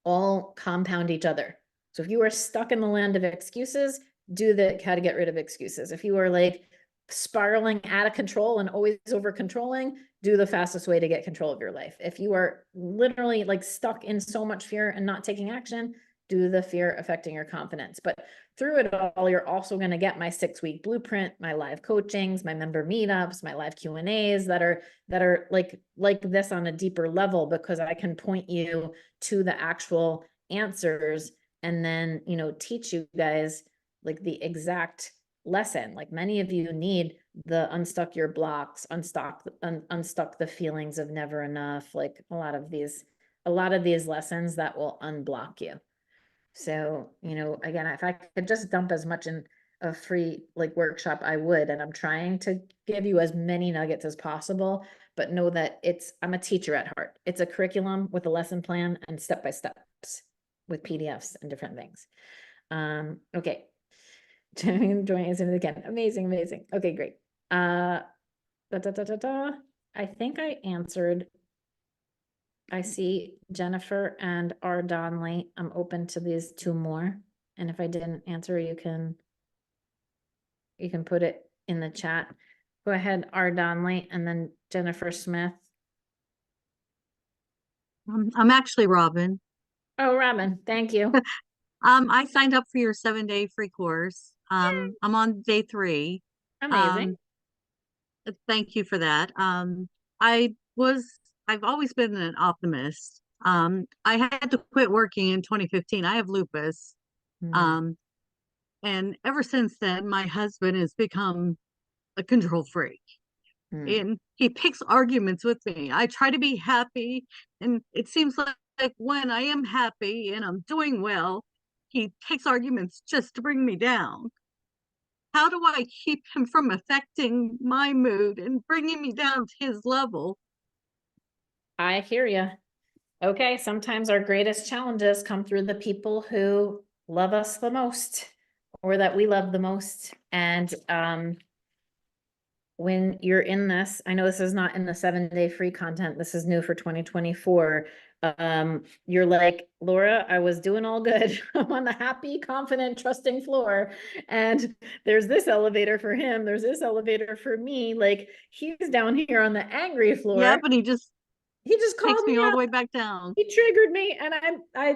all compound each other. So if you are stuck in the land of excuses, do the how to get rid of excuses. If you are like spiraling out of control and always over controlling, do the fastest way to get control of your life. If you are literally like stuck in so much fear and not taking action, do the fear affecting your confidence. But through it all, you're also going to get my 6-week blueprint, my live coachings, my member meetups, my live Q&As that are like this on a deeper level, because I can point you to the actual answers and then, teach you guys like the exact lesson. Like, many of you need the unstuck your blocks, unstuck the feelings of never enough, like a lot of these lessons that will unblock you. So, again, if I could just dump as much in a free like workshop, I would, and I'm trying to give you as many nuggets as possible, but know that I'm a teacher at heart. It's a curriculum with a lesson plan and step-by-steps with PDFs and different things. Okay. Joining us again. Amazing. Okay, great. I think I answered. I see Jennifer and R. Donnelly. I'm open to these 2 more. And if I didn't answer, you can put it in the chat. Go ahead, R. Donnelly, and then Jennifer Smith. I'm actually Robin. Oh, Robin, thank you. I signed up for your 7-day free course. I'm on day 3. Amazing. Thank you for that. I've always been an optimist, I had to quit working in 2015. I have lupus. Mm. And ever since then, my husband has become a control freak. And he picks arguments with me. I try to be happy, and it seems like when I am happy and I'm doing well, he takes arguments just to bring me down. How do I keep him from affecting my mood and bringing me down to his level? I hear you. Okay, sometimes our greatest challenges come through the people who love us the most or that we love the most. And when you're in this, I know this is not in the 7-day free content, this is new for 2024. You're like, Laura, I was doing all good. I'm on the happy, confident, trusting floor. And there's this elevator for him, there's this elevator for me. Like, he's down here on the angry floor. Yeah, but he just takes takes me all up. the way back down. He triggered me, and I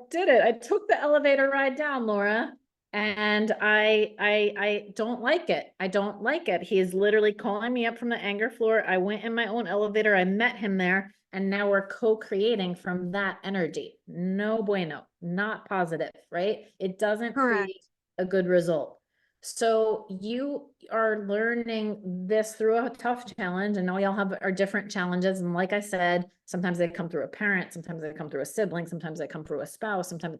did it. I took the elevator ride down, Laura, and I don't like it. I don't like it. He is literally calling me up from the anger floor. I went in my own elevator. I met him there, and now we're co-creating from that energy. No bueno, not positive, right? It doesn't Correct. create a good result. So you are learning this through a tough challenge, and all y'all have our different challenges. And like I said, sometimes they come through a parent, sometimes they come through a sibling, sometimes they come through a spouse, sometimes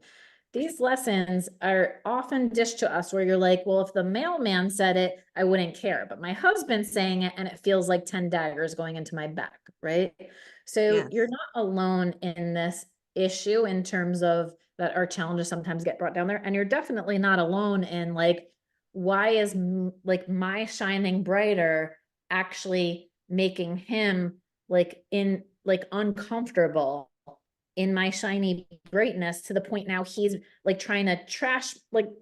these lessons are often dished to us where you're like, well, if the mailman said it, I wouldn't care. But my husband's saying it and it feels like 10 daggers going into my back, right? So Yes. you're not alone in this issue in terms of that our challenges sometimes get brought down there. And you're definitely not alone in like, why is like my shining brighter actually making him like uncomfortable in my shiny brightness to the point now he's like trying to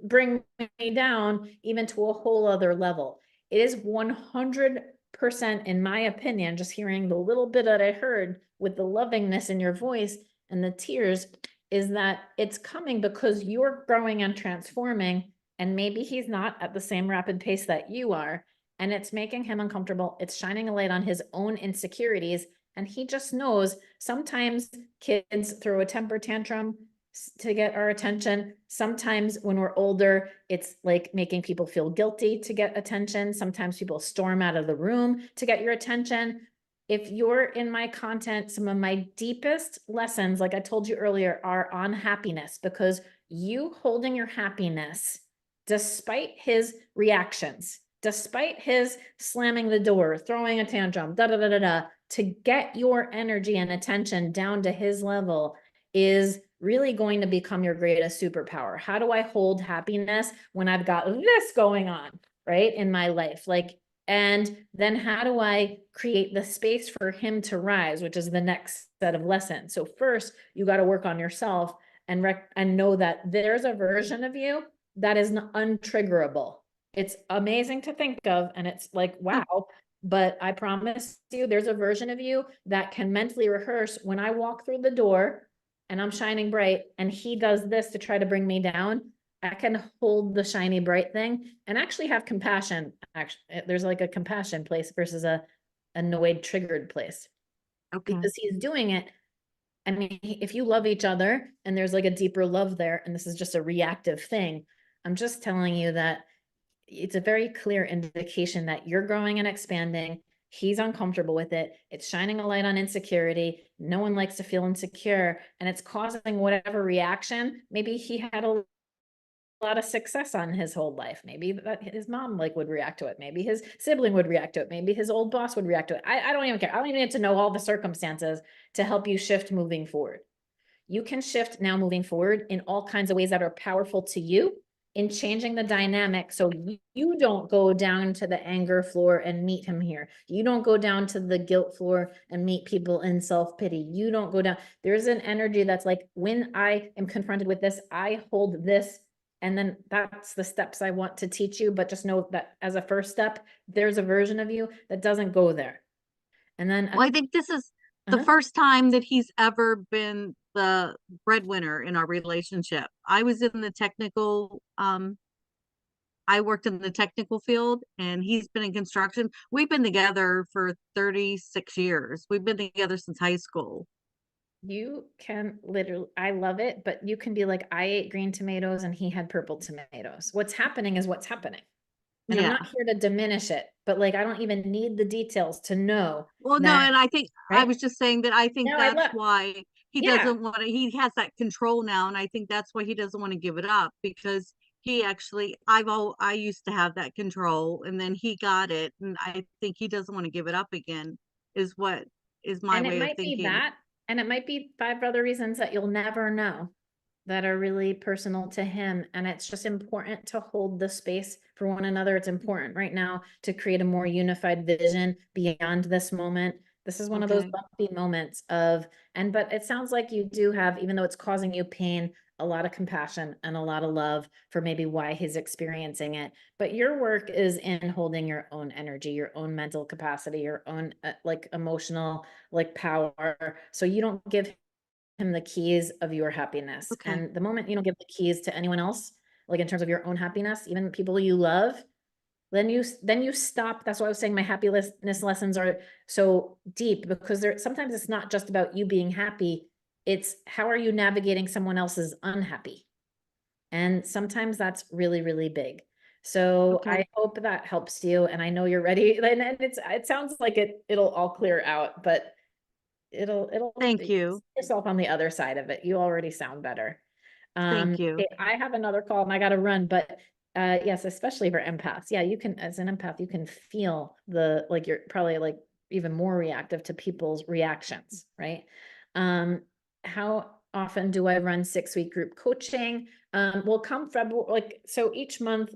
bring me down even to a whole other level. It is 100% in my opinion, just hearing the little bit that I heard with the lovingness in your voice and the tears, is that it's coming because you're growing and transforming. And maybe he's not at the same rapid pace that you are. And it's making him uncomfortable. It's shining a light on his own insecurities. And he just knows sometimes kids throw a temper tantrum to get our attention. Sometimes when we're older, it's like making people feel guilty to get attention. Sometimes people storm out of the room to get your attention. If you're in my content, some of my deepest lessons, like I told you earlier, are on happiness, because you holding your happiness despite his reactions, despite his slamming the door, throwing a tantrum, to get your energy and attention down to his level is really going to become your greatest superpower. How do I hold happiness when I've got this going on, right, in my life? Like, and then how do I create the space for him to rise, which is the next set of lessons. So first, you got to work on yourself and know that there's a version of you that is untriggerable. It's amazing to think of, and it's like, wow, but I promise you, there's a version of you that can mentally rehearse when I walk through the door and I'm shining bright and he does this to try to bring me down. I can hold the shiny bright thing and actually have compassion. Actually, there's like a compassion place versus a annoyed, triggered place. Okay. Because he's doing it. I mean, if you love each other and there's like a deeper love there, and this is just a reactive thing, I'm just telling you that it's a very clear indication that you're growing and expanding. He's uncomfortable with it. It's shining a light on insecurity. No one likes to feel insecure, and it's causing whatever reaction. Maybe he had a lot of success on his whole life. Maybe that his mom like would react to it. Maybe his sibling would react to it. Maybe his old boss would react to it. I don't even care. I don't even need to know all the circumstances to help you shift moving forward. You can shift now moving forward in all kinds of ways that are powerful to you in changing the dynamic. So you don't go down to the anger floor and meet him here. You don't go down to the guilt floor and meet people in self-pity. You don't go down. There's an energy that's like, when I am confronted with this, I hold this. And then that's the steps I want to teach you. But just know that as a first step, there's a version of you that doesn't go there. And then Well, I think this is the first time that he's ever been the breadwinner in our relationship. I was in the technical, I worked in the technical field and he's been in construction. We've been together for 36 years. We've been together since high school. You can literally, I love it, but you can be like, I ate green tomatoes and he had purple tomatoes. What's happening is what's happening. And I'm Yeah. not here to diminish it, but like, I don't even need the details to know Well, no, that, and I think I right? was just saying that I think No, I that's love, why he yeah. doesn't want to, he has that control now, and I think that's why he doesn't want to give it up, because he actually, I used to have that control, and then he got it, and I think he doesn't want to give it up again, is what is my And it way of might be thinking. that, and it might be 5 other reasons that you'll never know that are really personal to him. And it's just important to hold the space for one another. It's important right now to create a more unified vision beyond this moment. This is one of those Okay. bumpy moments of, but it sounds like you do have, even though it's causing you pain, a lot of compassion and a lot of love for maybe why he's experiencing it. But your work is in holding your own energy, your own mental capacity, your own like emotional like power. So you don't give him the keys of your happiness. Okay. And the moment you don't give the keys to anyone else, like in terms of your own happiness, even people you love, then you stop. That's why I was saying my happiness lessons are so deep, because sometimes it's not just about you being happy. It's how are you navigating someone else's unhappy? And sometimes that's really, really big. So Okay. I hope that helps you. And I know you're ready. And it sounds like it'll all clear out, but it'll Thank you. yourself on the other side of it. You already sound better. Thank you. Okay, I have another call and I gotta run, but yes, especially for empaths. Yeah, you can, as an empath, you can feel like you're probably like even more reactive to people's reactions, right? How often do I run 6-week group coaching? Well, come February, like, so each month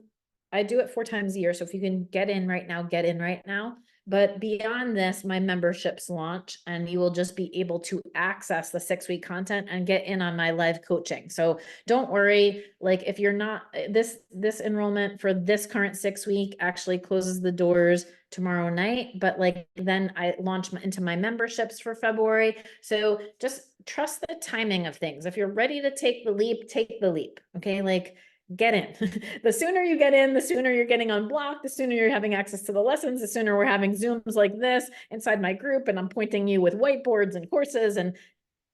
I do it 4 times a year. So if you can get in right now, get in right now. But beyond this, my memberships launch and you will just be able to access the 6-week content and get in on my live coaching. So don't worry, like if you're not, this enrollment for this current 6-week actually closes the doors tomorrow night, but like then I launch into my memberships for February. So just trust the timing of things. If you're ready to take the leap, take the leap. Okay. Like get in. The sooner you get in, the sooner you're getting unblocked, the sooner you're having access to the lessons, the sooner we're having Zooms like this inside my group. And I'm pointing you with whiteboards and courses and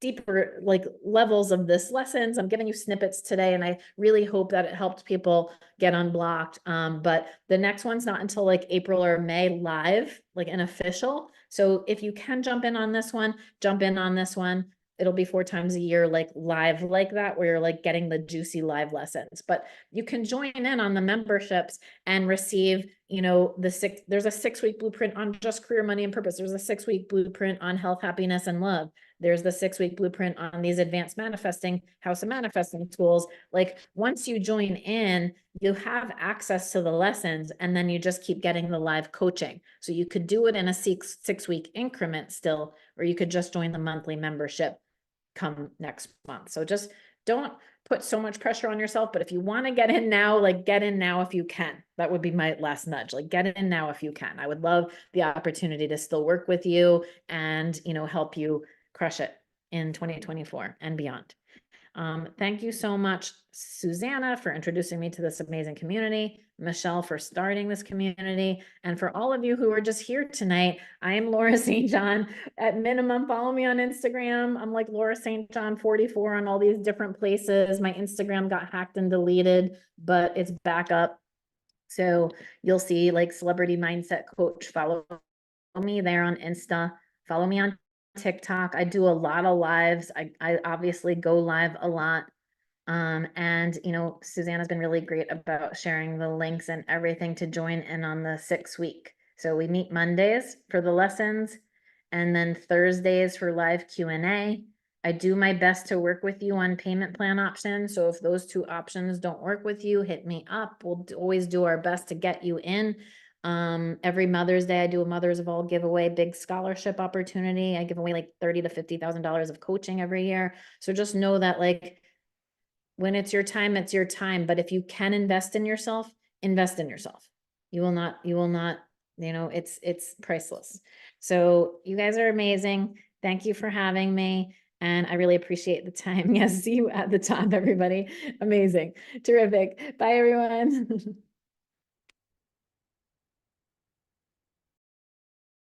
deeper like levels of this lessons. I'm giving you snippets today, and I really hope that it helped people get unblocked. But the next one's not until like April or May live, like an official. So if you can jump in on this one, jump in on this one. It'll be 4 times a year, like live like that, where you're like getting the juicy live lessons. But you can join in on the memberships and receive, there's a 6-week blueprint on just career, money, and purpose. There's a 6-week blueprint on health, happiness, and love. There's the 6-week blueprint on these advanced manifesting, house of manifesting tools. Like once you join in, you have access to the lessons, and then you just keep getting the live coaching. So you could do it in a 6-week increment still, or you could just join the monthly membership come next month. So just don't put so much pressure on yourself, but if you want to get in now, like get in now if you can. That would be my last nudge. Like get in now if you can. I would love the opportunity to still work with you and, help you crush it in 2024 and beyond. Thank you so much, Susanna, for introducing me to this amazing community, Michelle for starting this community, and for all of you who are just here tonight. I am Laura St. John. At minimum, follow me on Instagram. I'm like Laura St. John 44 on all these different places. My Instagram got hacked and deleted, but it's back up. So you'll see like Celebrity Mindset Coach. Follow me there on Insta. Follow me on TikTok. I do a lot of lives. I obviously go live a lot. And Susanna's been really great about sharing the links and everything to join in on the 6-week. So we meet Mondays for the lessons and then Thursdays for live Q&A. I do my best to work with you on payment plan options. So if those 2 options don't work with you, hit me up. We'll always do our best to get you in. Every Mother's Day, I do a Mothers of All giveaway, big scholarship opportunity. I give away like $30,000 to $50,000 of coaching every year. So just know that like when it's your time, it's your time. But if you can invest in yourself, invest in yourself. You will not, it's priceless. So you guys are amazing. Thank you for having me. And I really appreciate the time. Yes, see you at the top, everybody. Amazing. Terrific. Bye, everyone.